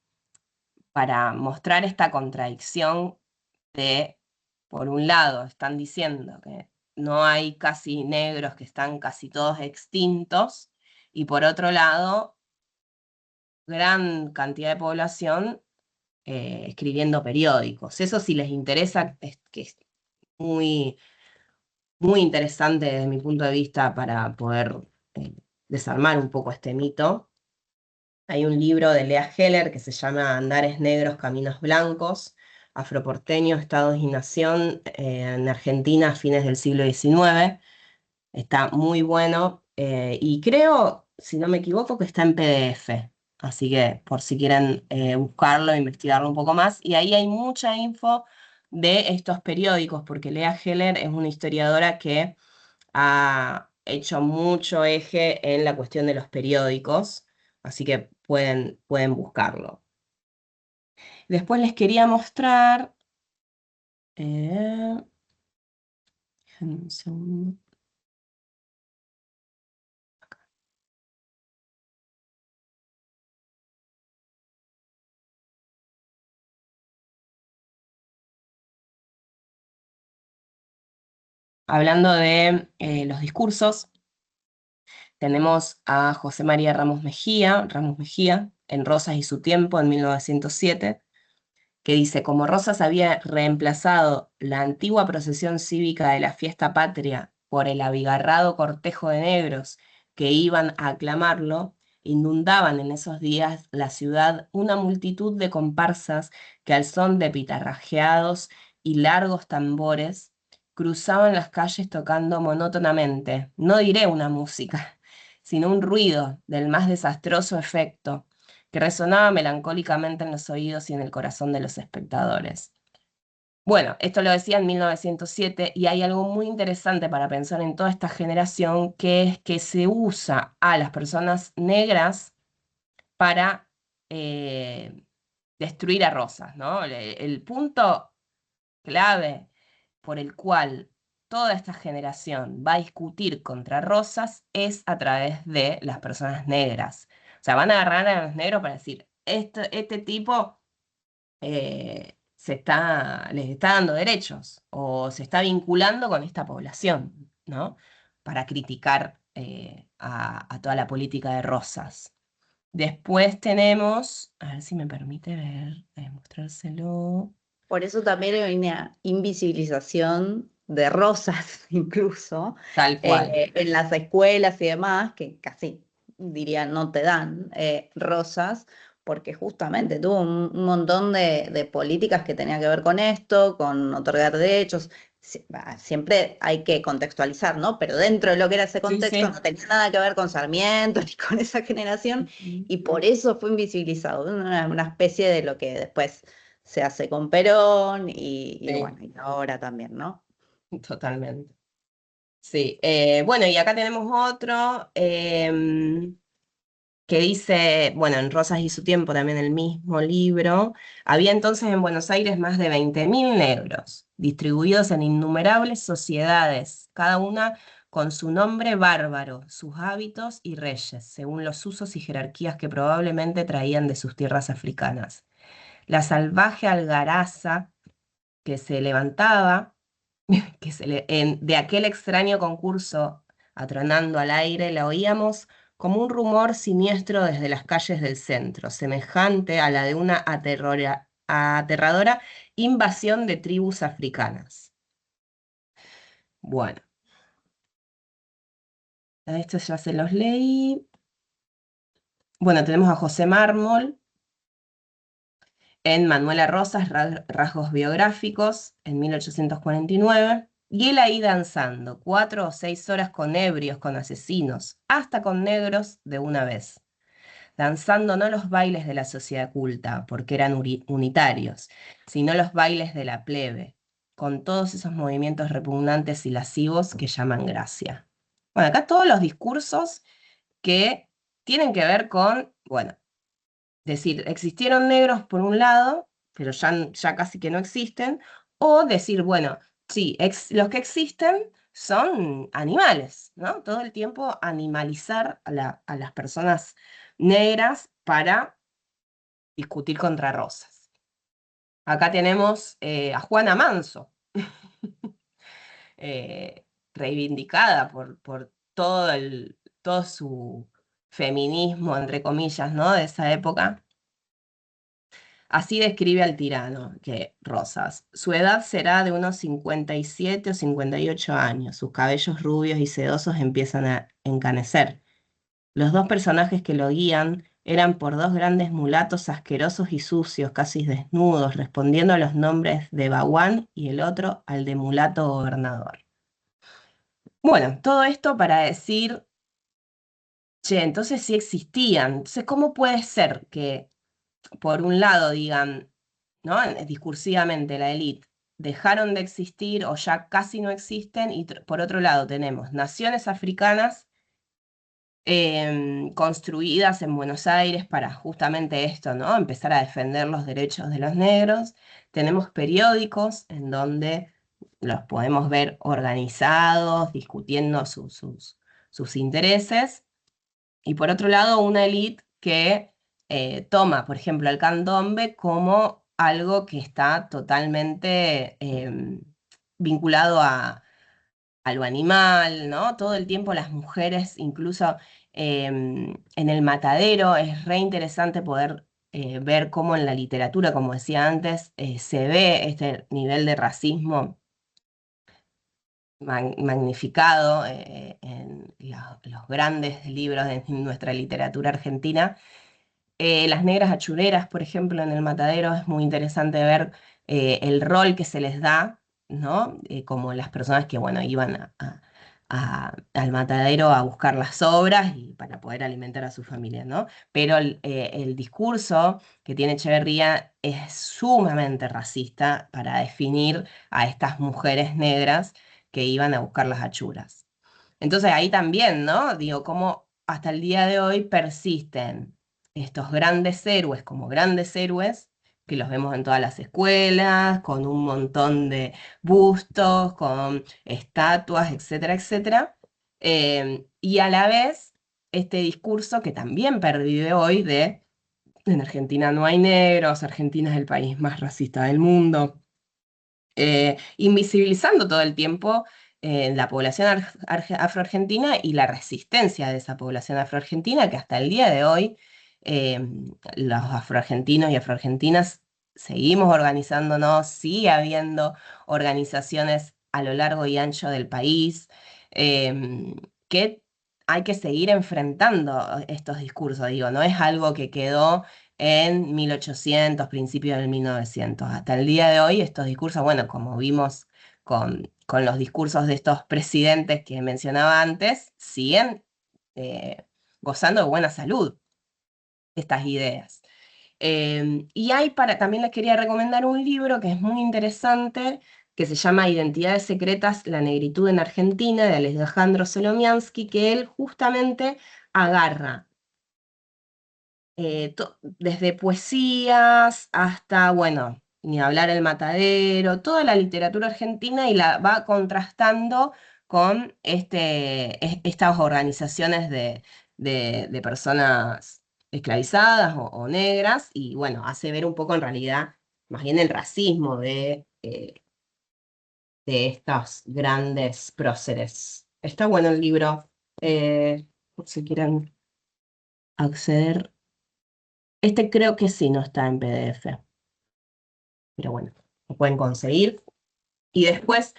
mostrar esta contradicción de, por un lado, están diciendo que no hay casi negros, que están casi todos extintos, y por otro lado, gran cantidad de población escribiendo periódicos. Eso si les interesa, que es muy, muy interesante desde mi punto de vista para poder desarmar un poco este mito. Hay un libro de Lea Heller que se llama Andares Negros, Caminos Blancos, Afroporteño, Estados y Nación en Argentina a fines del siglo XIX. Está muy bueno y creo, si no me equivoco, que está en PDF. Así que por si quieren buscarlo, investigarlo un poco más. Y ahí hay mucha info de estos periódicos, porque Lea Heller es una historiadora que ha hecho mucho eje en la cuestión de los periódicos, así que pueden buscarlo. Después les quería mostrar... un segundo. Hablando de los discursos, tenemos a José María Ramos Mejía, en Rosas y su tiempo, en 1907, que dice: como Rosas había reemplazado la antigua procesión cívica de la fiesta patria por el abigarrado cortejo de negros que iban a aclamarlo, inundaban en esos días la ciudad una multitud de comparsas que al son de pitarrajeados y largos tambores cruzaban las calles tocando monótonamente, no diré una música, sino un ruido del más desastroso efecto, que resonaba melancólicamente en los oídos y en el corazón de los espectadores. Bueno, esto lo decía en 1907 y hay algo muy interesante para pensar en toda esta generación, que es que se usa a las personas negras para destruir a Rosas, ¿no? El punto clave por el cual toda esta generación va a discutir contra Rosas es a través de las personas negras. O sea, van a agarrar a los negros para decir, este tipo les está dando derechos o se está vinculando con esta población, ¿no? Para criticar a toda la política de Rosas. Después tenemos, a ver si me permite mostrárselo. Por eso también hay una invisibilización de Rosas, incluso, Tal cual. en las escuelas y demás, que casi, diría, no te dan Rosas, porque justamente tuvo un montón de políticas que tenían que ver con esto, con otorgar derechos. Siempre hay que contextualizar, ¿no? Pero dentro de lo que era ese Sí, contexto sí. no tenía nada que ver con Sarmiento ni con esa generación, y por eso fue invisibilizado, una especie de lo que después se hace con Perón y Sí, bueno, y ahora también, ¿no? totalmente. Sí, bueno, y acá tenemos otro que dice, bueno, en Rosas y su tiempo, también el mismo libro, había entonces en Buenos Aires más de 20.000 negros, distribuidos en innumerables sociedades, cada una con su nombre bárbaro, sus hábitos y reyes, según los usos y jerarquías que probablemente traían de sus tierras africanas. La salvaje algaraza que se levantaba de aquel extraño concurso atronando al aire, la oíamos como un rumor siniestro desde las calles del centro, semejante a la de una aterradora invasión de tribus africanas. Bueno, a estos ya se los leí. Bueno, tenemos a José Mármol en Manuela Rosas, Rasgos Biográficos, en 1849, y él ahí danzando, 4 o 6 horas con ebrios, con asesinos, hasta con negros de una vez, danzando no los bailes de la sociedad culta, porque eran unitarios, sino los bailes de la plebe, con todos esos movimientos repugnantes y lascivos que llaman gracia. Bueno, acá todos los discursos que tienen que ver con, bueno, decir, existieron negros por un lado, pero ya casi que no existen, o decir, bueno, sí, los que existen son animales, ¿no? Todo el tiempo animalizar a las personas negras para discutir contra Rosas. Acá tenemos a Juana Manso, reivindicada por todo su feminismo, entre comillas, ¿no? De esa época. Así describe al tirano, que Rosas. Su edad será de unos 57 o 58 años. Sus cabellos rubios y sedosos empiezan a encanecer. Los dos personajes que lo guían eran por dos grandes mulatos asquerosos y sucios, casi desnudos, respondiendo a los nombres de Baguán y el otro al de mulato gobernador. Bueno, todo esto para decir, che, entonces sí existían. Entonces, ¿cómo puede ser que por un lado digan, ¿no? Discursivamente la élite dejaron de existir o ya casi no existen, y por otro lado tenemos naciones africanas construidas en Buenos Aires para justamente esto, ¿no? Empezar a defender los derechos de los negros. Tenemos periódicos en donde los podemos ver organizados, discutiendo sus intereses, y por otro lado una élite que toma, por ejemplo, al candombe como algo que está totalmente vinculado a lo animal, ¿no? Todo el tiempo las mujeres, incluso en el matadero, es re interesante poder ver cómo en la literatura, como decía antes, se ve este nivel de racismo magnificado en los grandes libros de nuestra literatura argentina. Las negras achureras, por ejemplo, en el matadero es muy interesante ver el rol que se les da, ¿no? Como las personas que, bueno, iban al matadero a buscar las sobras y para poder alimentar a sus familias, ¿no? Pero el discurso que tiene Echeverría es sumamente racista para definir a estas mujeres negras que iban a buscar las achuras. Entonces ahí también, ¿no? Digo, cómo hasta el día de hoy persisten estos grandes héroes como grandes héroes, que los vemos en todas las escuelas, con un montón de bustos, con estatuas, etcétera, etcétera. Y a la vez, este discurso que también pervive hoy de, en Argentina no hay negros, Argentina es el país más racista del mundo, invisibilizando todo el tiempo la población afroargentina y la resistencia de esa población afroargentina, que hasta el día de hoy los afroargentinos y afroargentinas seguimos organizándonos, sigue habiendo organizaciones a lo largo y ancho del país, que hay que seguir enfrentando estos discursos, digo, no es algo que quedó en 1800, principios del 1900. Hasta el día de hoy estos discursos, bueno, como vimos con los discursos de estos presidentes que mencionaba antes, siguen gozando de buena salud estas ideas. Y también les quería recomendar un libro que es muy interesante, que se llama Identidades Secretas, la negritud en Argentina, de Alejandro Solomiansky, que él justamente agarra desde poesías hasta, bueno, ni hablar El Matadero, toda la literatura argentina y la va contrastando con estas organizaciones de personas esclavizadas o negras, y bueno, hace ver un poco en realidad más bien el racismo de estos grandes próceres. Está bueno el libro, por si quieren acceder. Este creo que sí no está en PDF, pero bueno, lo pueden conseguir. Y después,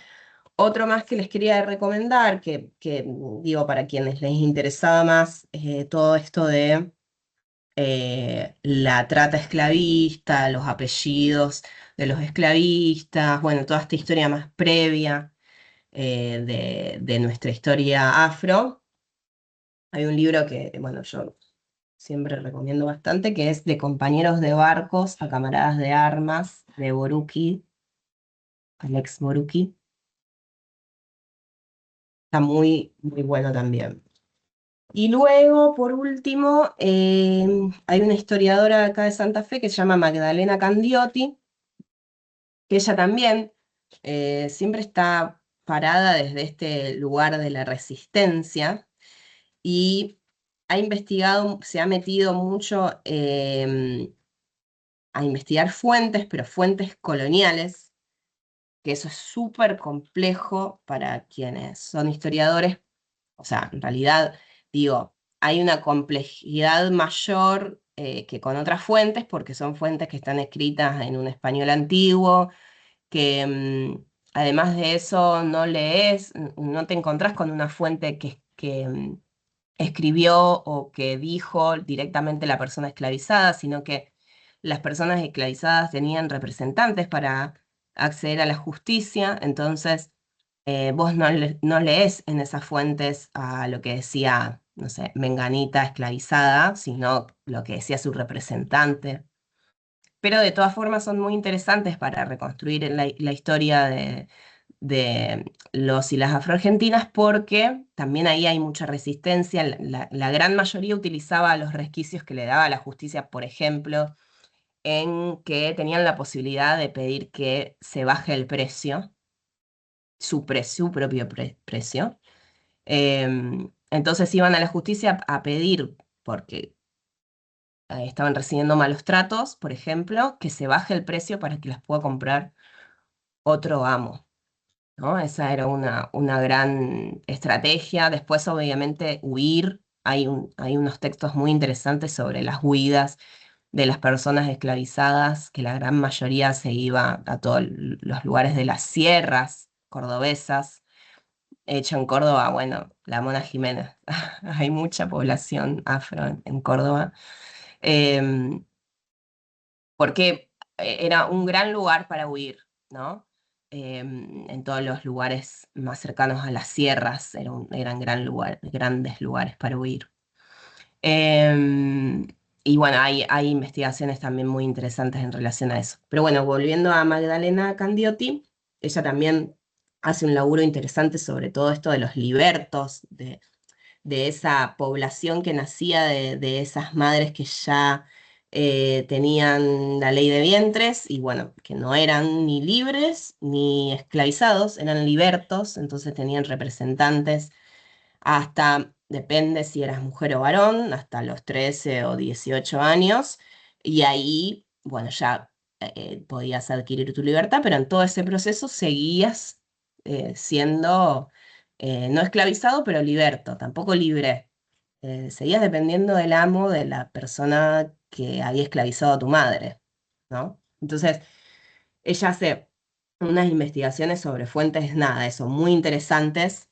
otro más que les quería recomendar, que digo, para quienes les interesaba más todo esto de la trata esclavista, los apellidos de los esclavistas, bueno, toda esta historia más previa de nuestra historia afro. Hay un libro que, bueno, yo siempre recomiendo bastante, que es De compañeros de barcos a camaradas de armas, de Borucki, Alex Borucki. Está muy, muy bueno también. Y luego, por último, hay una historiadora acá de Santa Fe que se llama Magdalena Candioti, que ella también siempre está parada desde este lugar de la resistencia y ha investigado, se ha metido mucho a investigar fuentes, pero fuentes coloniales, que eso es súper complejo para quienes son historiadores. O sea, en realidad, digo, hay una complejidad mayor que con otras fuentes, porque son fuentes que están escritas en un español antiguo, que además de eso no lees, no te encontrás con una fuente que escribió o que dijo directamente la persona esclavizada, sino que las personas esclavizadas tenían representantes para acceder a la justicia. Entonces vos no lees en esas fuentes a lo que decía, no sé, Menganita esclavizada, sino lo que decía su representante. Pero de todas formas son muy interesantes para reconstruir la historia de los y las afroargentinas, porque también ahí hay mucha resistencia. La gran mayoría utilizaba los resquicios que le daba la justicia, por ejemplo, en que tenían la posibilidad de pedir que se baje el precio, su propio precio. Entonces iban a la justicia a pedir, porque estaban recibiendo malos tratos, por ejemplo, que se baje el precio para que las pueda comprar otro amo, ¿no? Esa era una gran estrategia. Después, obviamente, huir. Hay unos textos muy interesantes sobre las huidas de las personas esclavizadas, que la gran mayoría se iba a todos los lugares de las sierras cordobesas. Hecho en Córdoba, bueno, la Mona Jiménez. Hay mucha población afro en Córdoba. Porque era un gran lugar para huir, ¿no? En todos los lugares más cercanos a las sierras eran grandes lugares para huir. Em, y bueno, hay investigaciones también muy interesantes en relación a eso. Pero bueno, volviendo a Magdalena Candioti, ella también hace un laburo interesante sobre todo esto de los libertos, de esa población que nacía de esas madres que ya tenían la ley de vientres y bueno, que no eran ni libres ni esclavizados, eran libertos, entonces tenían representantes hasta, depende si eras mujer o varón, hasta los 13 o 18 años, y ahí, bueno, ya podías adquirir tu libertad, pero en todo ese proceso seguías siendo no esclavizado, pero liberto, tampoco libre. Seguías dependiendo del amo de la persona que había esclavizado a tu madre, ¿no? Entonces, ella hace unas investigaciones sobre fuentes, nada, eso, muy interesantes.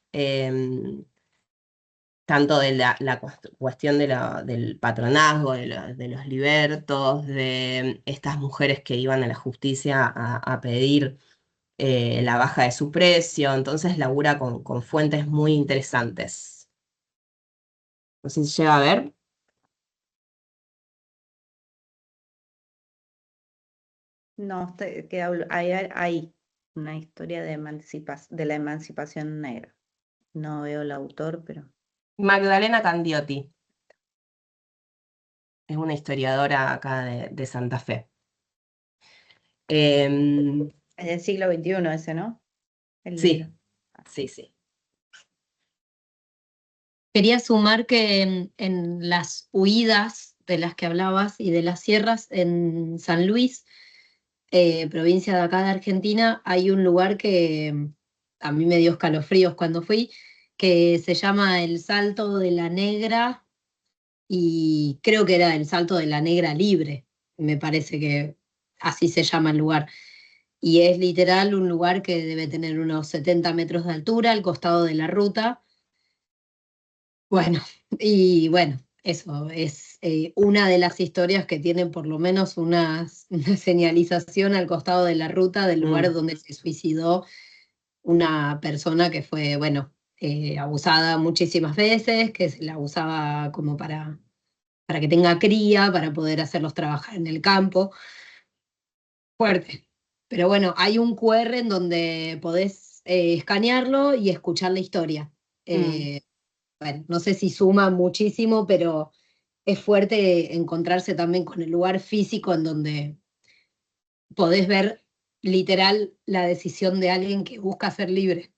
tanto de la cuestión del patronazgo, de los libertos, de estas mujeres que iban a la justicia a pedir la baja de su precio, entonces labura con fuentes muy interesantes. No sé si llega a ver. No, hay una historia de de la emancipación negra. No veo el autor, pero Magdalena Candiotti es una historiadora acá de Santa Fe. Em, es del siglo XXI ese, ¿no? El sí, libro. sí. Quería sumar que en las huidas de las que hablabas y de las sierras en San Luis, provincia de acá de Argentina, hay un lugar que a mí me dio escalofríos cuando fui, que se llama el Salto de la Negra y creo que era el Salto de la Negra Libre, me parece que así se llama el lugar. Y es literal un lugar que debe tener unos 70 metros de altura al costado de la ruta. Bueno, y bueno, eso es una de las historias que tiene por lo menos una señalización al costado de la ruta del lugar donde se suicidó una persona que fue, bueno, abusada muchísimas veces, que se la abusaba como para que tenga cría, para poder hacerlos trabajar en el campo. Fuerte. Pero bueno, hay un QR en donde podés escanearlo y escuchar la historia. Bueno, no sé si suma muchísimo, pero es fuerte encontrarse también con el lugar físico en donde podés ver literal la decisión de alguien que busca ser libre.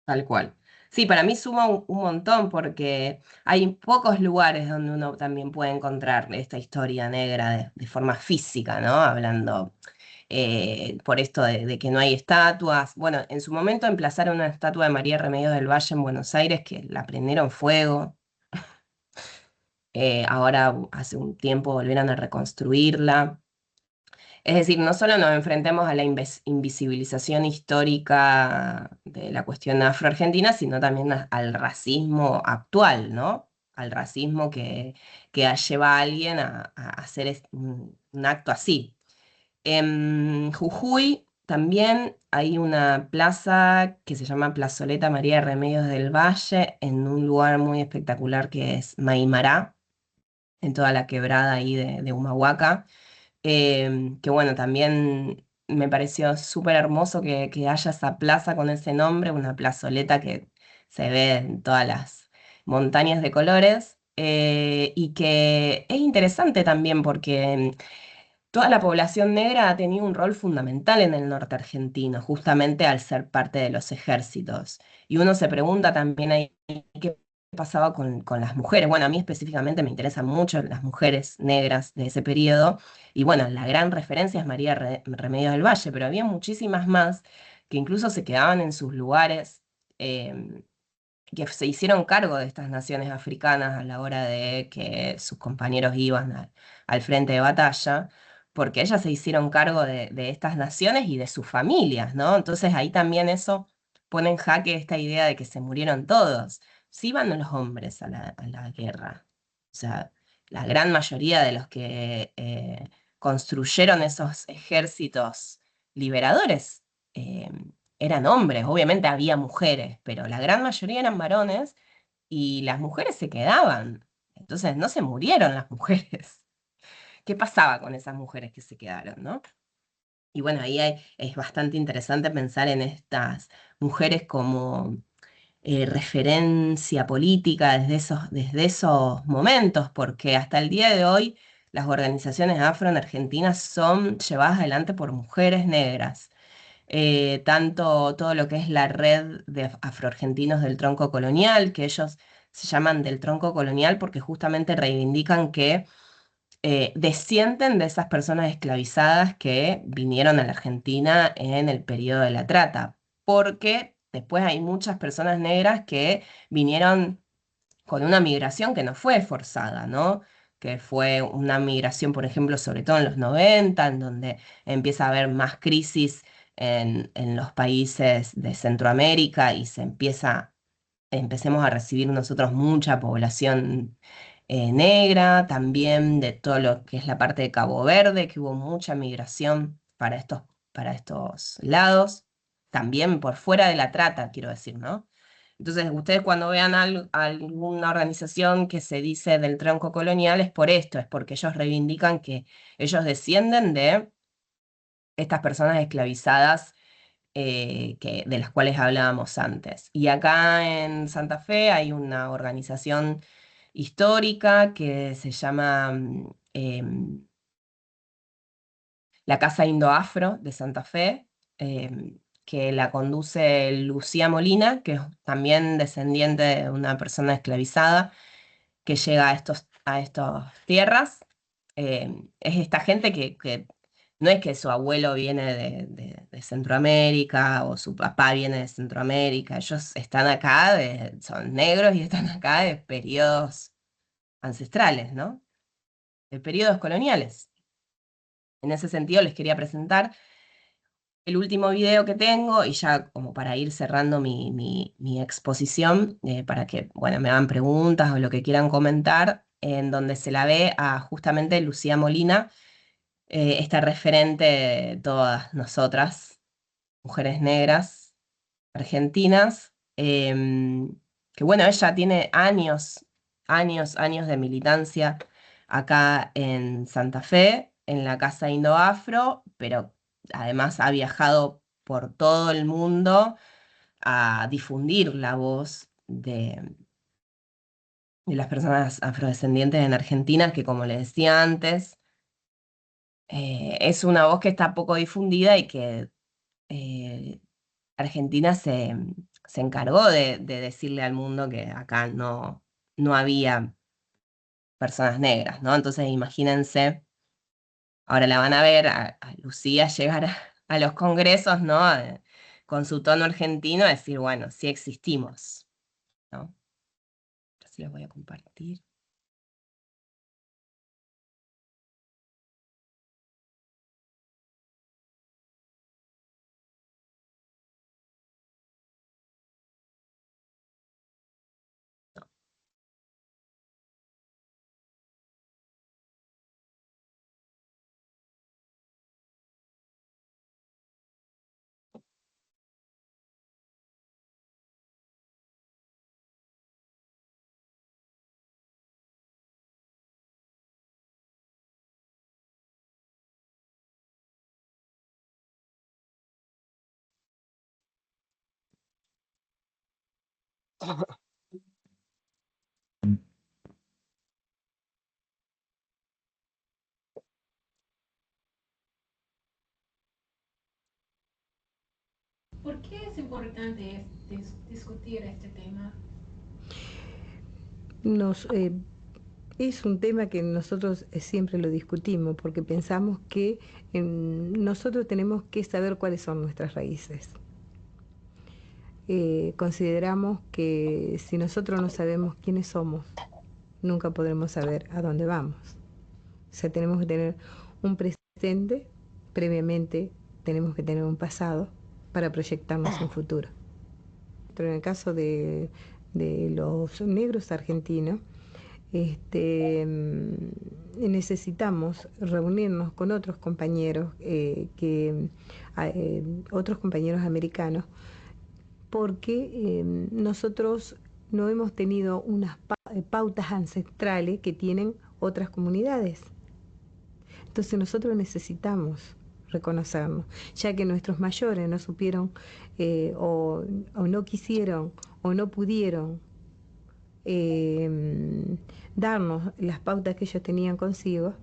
Tal cual. Sí, para mí suma un montón porque hay pocos lugares donde uno también puede encontrar esta historia negra de forma física, ¿no? Hablando por esto de que no hay estatuas. Bueno, en su momento emplazaron una estatua de María Remedios del Valle en Buenos Aires que la prendieron fuego. Ahora hace un tiempo volvieron a reconstruirla. Es decir, no solo nos enfrentemos a la invisibilización histórica de la cuestión afroargentina, sino también al racismo actual, ¿no? Al racismo que lleva a alguien a hacer un acto así. En Jujuy también hay una plaza que se llama Plazoleta María de Remedios del Valle, en un lugar muy espectacular que es Maimará, en toda la quebrada ahí de Humahuaca. Que bueno, también me pareció súper hermoso que haya esa plaza con ese nombre, una plazoleta que se ve en todas las montañas de colores, y que es interesante también porque toda la población negra ha tenido un rol fundamental en el norte argentino, justamente al ser parte de los ejércitos. Y uno se pregunta también ahí qué pasaba con las mujeres. Bueno, a mí específicamente me interesan mucho las mujeres negras de ese periodo. Y bueno, la gran referencia es María Remedios del Valle, pero había muchísimas más que incluso se quedaban en sus lugares, que se hicieron cargo de estas naciones africanas a la hora de que sus compañeros iban al frente de batalla, porque ellas se hicieron cargo de estas naciones y de sus familias, ¿no? Entonces ahí también eso pone en jaque esta idea de que se murieron todos. Sí iban los hombres a la guerra. O sea, la gran mayoría de los que construyeron esos ejércitos liberadores eh, eran hombres, obviamente había mujeres, pero la gran mayoría eran varones y las mujeres se quedaban. Entonces no se murieron las mujeres. ¿Qué pasaba con esas mujeres que se quedaron, no? Y bueno, es bastante interesante pensar en estas mujeres como referencia política desde esos momentos, porque hasta el día de hoy las organizaciones afro en Argentina son llevadas adelante por mujeres negras. Tanto todo lo que es la red de afroargentinos del tronco colonial, que ellos se llaman del tronco colonial porque justamente reivindican que descienden de esas personas esclavizadas que vinieron a la Argentina en el periodo de la trata, porque después hay muchas personas negras que vinieron con una migración que no fue forzada, ¿no? Que fue una migración, por ejemplo, sobre todo en los 90, en donde empieza a haber más crisis en los países de Centroamérica y se empieza empecemos a recibir nosotros mucha población negra, también de todo lo que es la parte de Cabo Verde, que hubo mucha migración para estos lados, también por fuera de la trata, quiero decir, ¿no? Entonces, ustedes cuando vean alguna organización que se dice del tronco colonial es por esto, es porque ellos reivindican que ellos descienden de estas personas esclavizadas de las cuales hablábamos antes. Y acá en Santa Fe hay una organización histórica que se llama la Casa Indo-Afro de Santa Fe, que la conduce Lucía Molina, que es también descendiente de una persona esclavizada que llega a estas tierras. Es esta gente que no es que su abuelo viene de Centroamérica o su papá viene de Centroamérica, ellos están acá, son negros y están acá de periodos ancestrales, ¿no? De periodos coloniales. En ese sentido les quería presentar el último video que tengo y ya como para ir cerrando mi exposición, para que, bueno, me hagan preguntas o lo que quieran comentar, en donde se la ve a justamente Lucía Molina, esta referente de todas nosotras, mujeres negras, argentinas, que bueno, ella tiene años de militancia acá en Santa Fe, en la Casa Indo-Afro, pero además ha viajado por todo el mundo a difundir la voz de las personas afrodescendientes en Argentina, que como les decía antes, es una voz que está poco difundida y que Argentina se encargó de decirle al mundo que acá no había personas negras, ¿no? Entonces imagínense, ahora la van a ver a Lucía llegar a los congresos, ¿no? Con su tono argentino, decir, bueno, sí existimos, ¿no? Así les voy a compartir. ¿Por qué es importante discutir este tema? Es un tema que nosotros siempre lo discutimos porque pensamos que nosotros tenemos que saber cuáles son nuestras raíces. Consideramos que si nosotros no sabemos quiénes somos, nunca podremos saber a dónde vamos. O sea, tenemos que tener un presente, previamente tenemos que tener un pasado para proyectarnos un futuro. Pero en el caso de los negros argentinos, necesitamos reunirnos con otros compañeros, otros compañeros americanos, porque nosotros no hemos tenido unas pautas ancestrales que tienen otras comunidades. Entonces nosotros necesitamos reconocernos, ya que nuestros mayores no supieron o no quisieron o no pudieron darnos las pautas que ellos tenían consigo.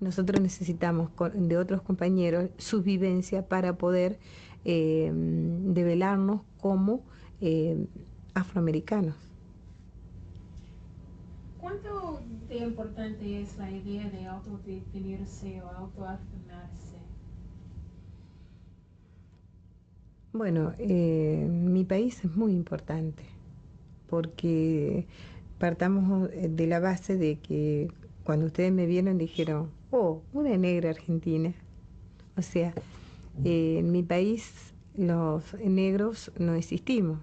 Nosotros necesitamos de otros compañeros su vivencia para poder develarnos como afroamericanos. ¿Cuánto de importante es la idea de autodefinirse o autoafirmarse? Bueno, mi país es muy importante porque partamos de la base de que cuando ustedes me vieron dijeron, oh, una negra argentina. O sea, en mi país los negros no existimos.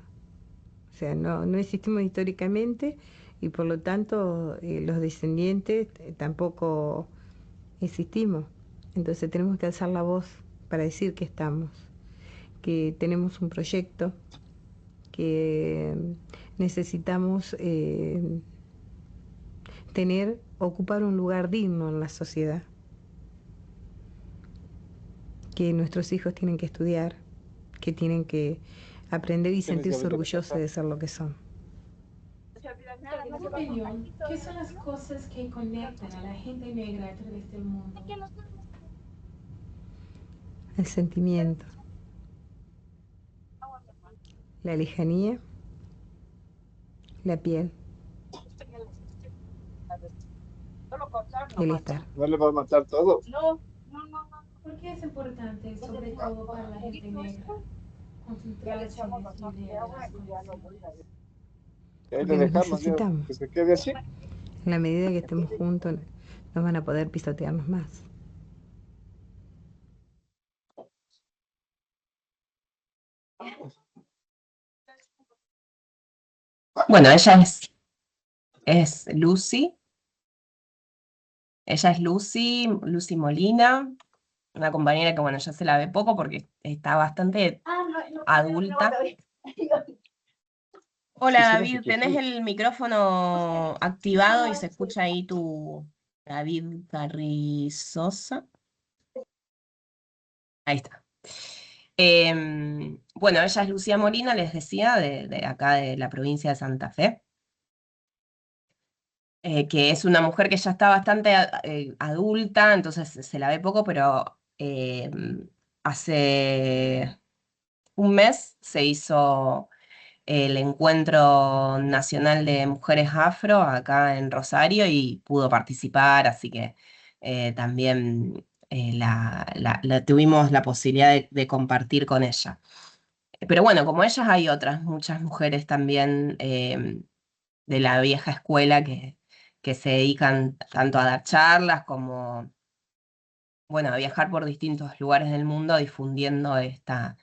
O sea, no existimos históricamente y por lo tanto los descendientes tampoco existimos. Entonces tenemos que alzar la voz para decir que estamos, que tenemos un proyecto, que necesitamos ocupar un lugar digno en la sociedad, que nuestros hijos tienen que estudiar, que tienen que aprender y sentirse orgullosos de ser lo que son. En tu opinión, ¿qué son las cosas que conectan a la gente negra a través del mundo? El sentimiento, la lejanía, la piel, el estar. ¿No le va a matar todo? ¿Por qué es importante, sobre todo para la gente negra, concentrarse en esta idea de las conexiones? Y ahí Porque le nos dejamos, ya, necesitamos. que se quede así. En la medida que estemos juntos, no van a poder pisotearnos más. Bueno, ella es Lucy. Ella es Lucy Molina, una compañera que, bueno, ya se la ve poco porque está bastante adulta. Hola David, tenés el micrófono activado y se escucha ahí tu David Carrizosa. Ahí está. Bueno, ella es Lucía Molina, les decía, de acá de la provincia de Santa Fe. Que es una mujer que ya está bastante adulta, entonces se la ve poco, pero hace un mes se hizo el Encuentro Nacional de Mujeres Afro acá en Rosario y pudo participar, así que también tuvimos la posibilidad de compartir con ella. Pero bueno, como ellas hay otras, muchas mujeres también de la vieja escuela que se dedican tanto a dar charlas como, bueno, a viajar por distintos lugares del mundo difundiendo esta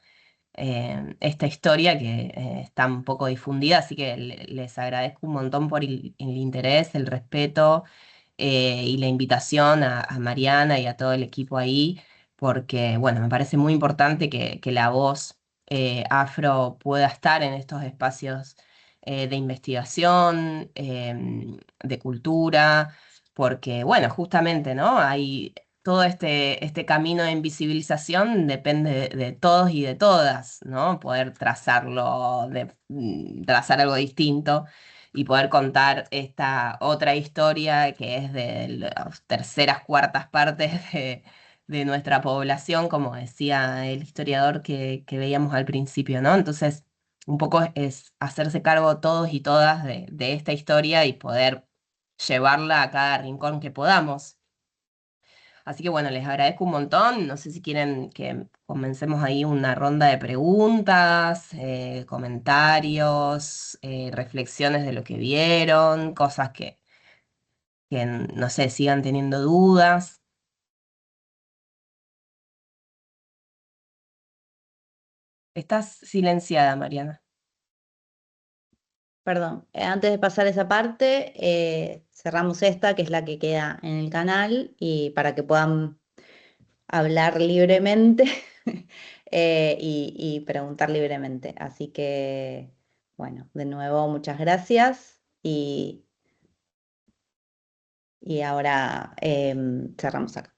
historia que está un poco difundida, así que les agradezco un montón por el interés, el respeto y la invitación a Mariana y a todo el equipo ahí, porque, bueno, me parece muy importante que la voz afro pueda estar en estos espacios de investigación, de cultura, porque, bueno, justamente, ¿no? Hay todo este camino de invisibilización depende de todos y de todas, ¿no? Poder trazarlo, trazar algo distinto y poder contar esta otra historia que es de las terceras, cuartas partes de nuestra población, como decía el historiador que veíamos al principio, ¿no? Entonces, un poco es hacerse cargo todos y todas de esta historia y poder llevarla a cada rincón que podamos. Así que bueno, les agradezco un montón. No sé si quieren que comencemos ahí una ronda de preguntas, comentarios, reflexiones de lo que vieron, cosas que no sé, sigan teniendo dudas. Estás silenciada, Mariana. Perdón, antes de pasar esa parte, cerramos esta, que es la que queda en el canal, y para que puedan hablar libremente y preguntar libremente. Así que, bueno, de nuevo, muchas gracias y ahora cerramos acá.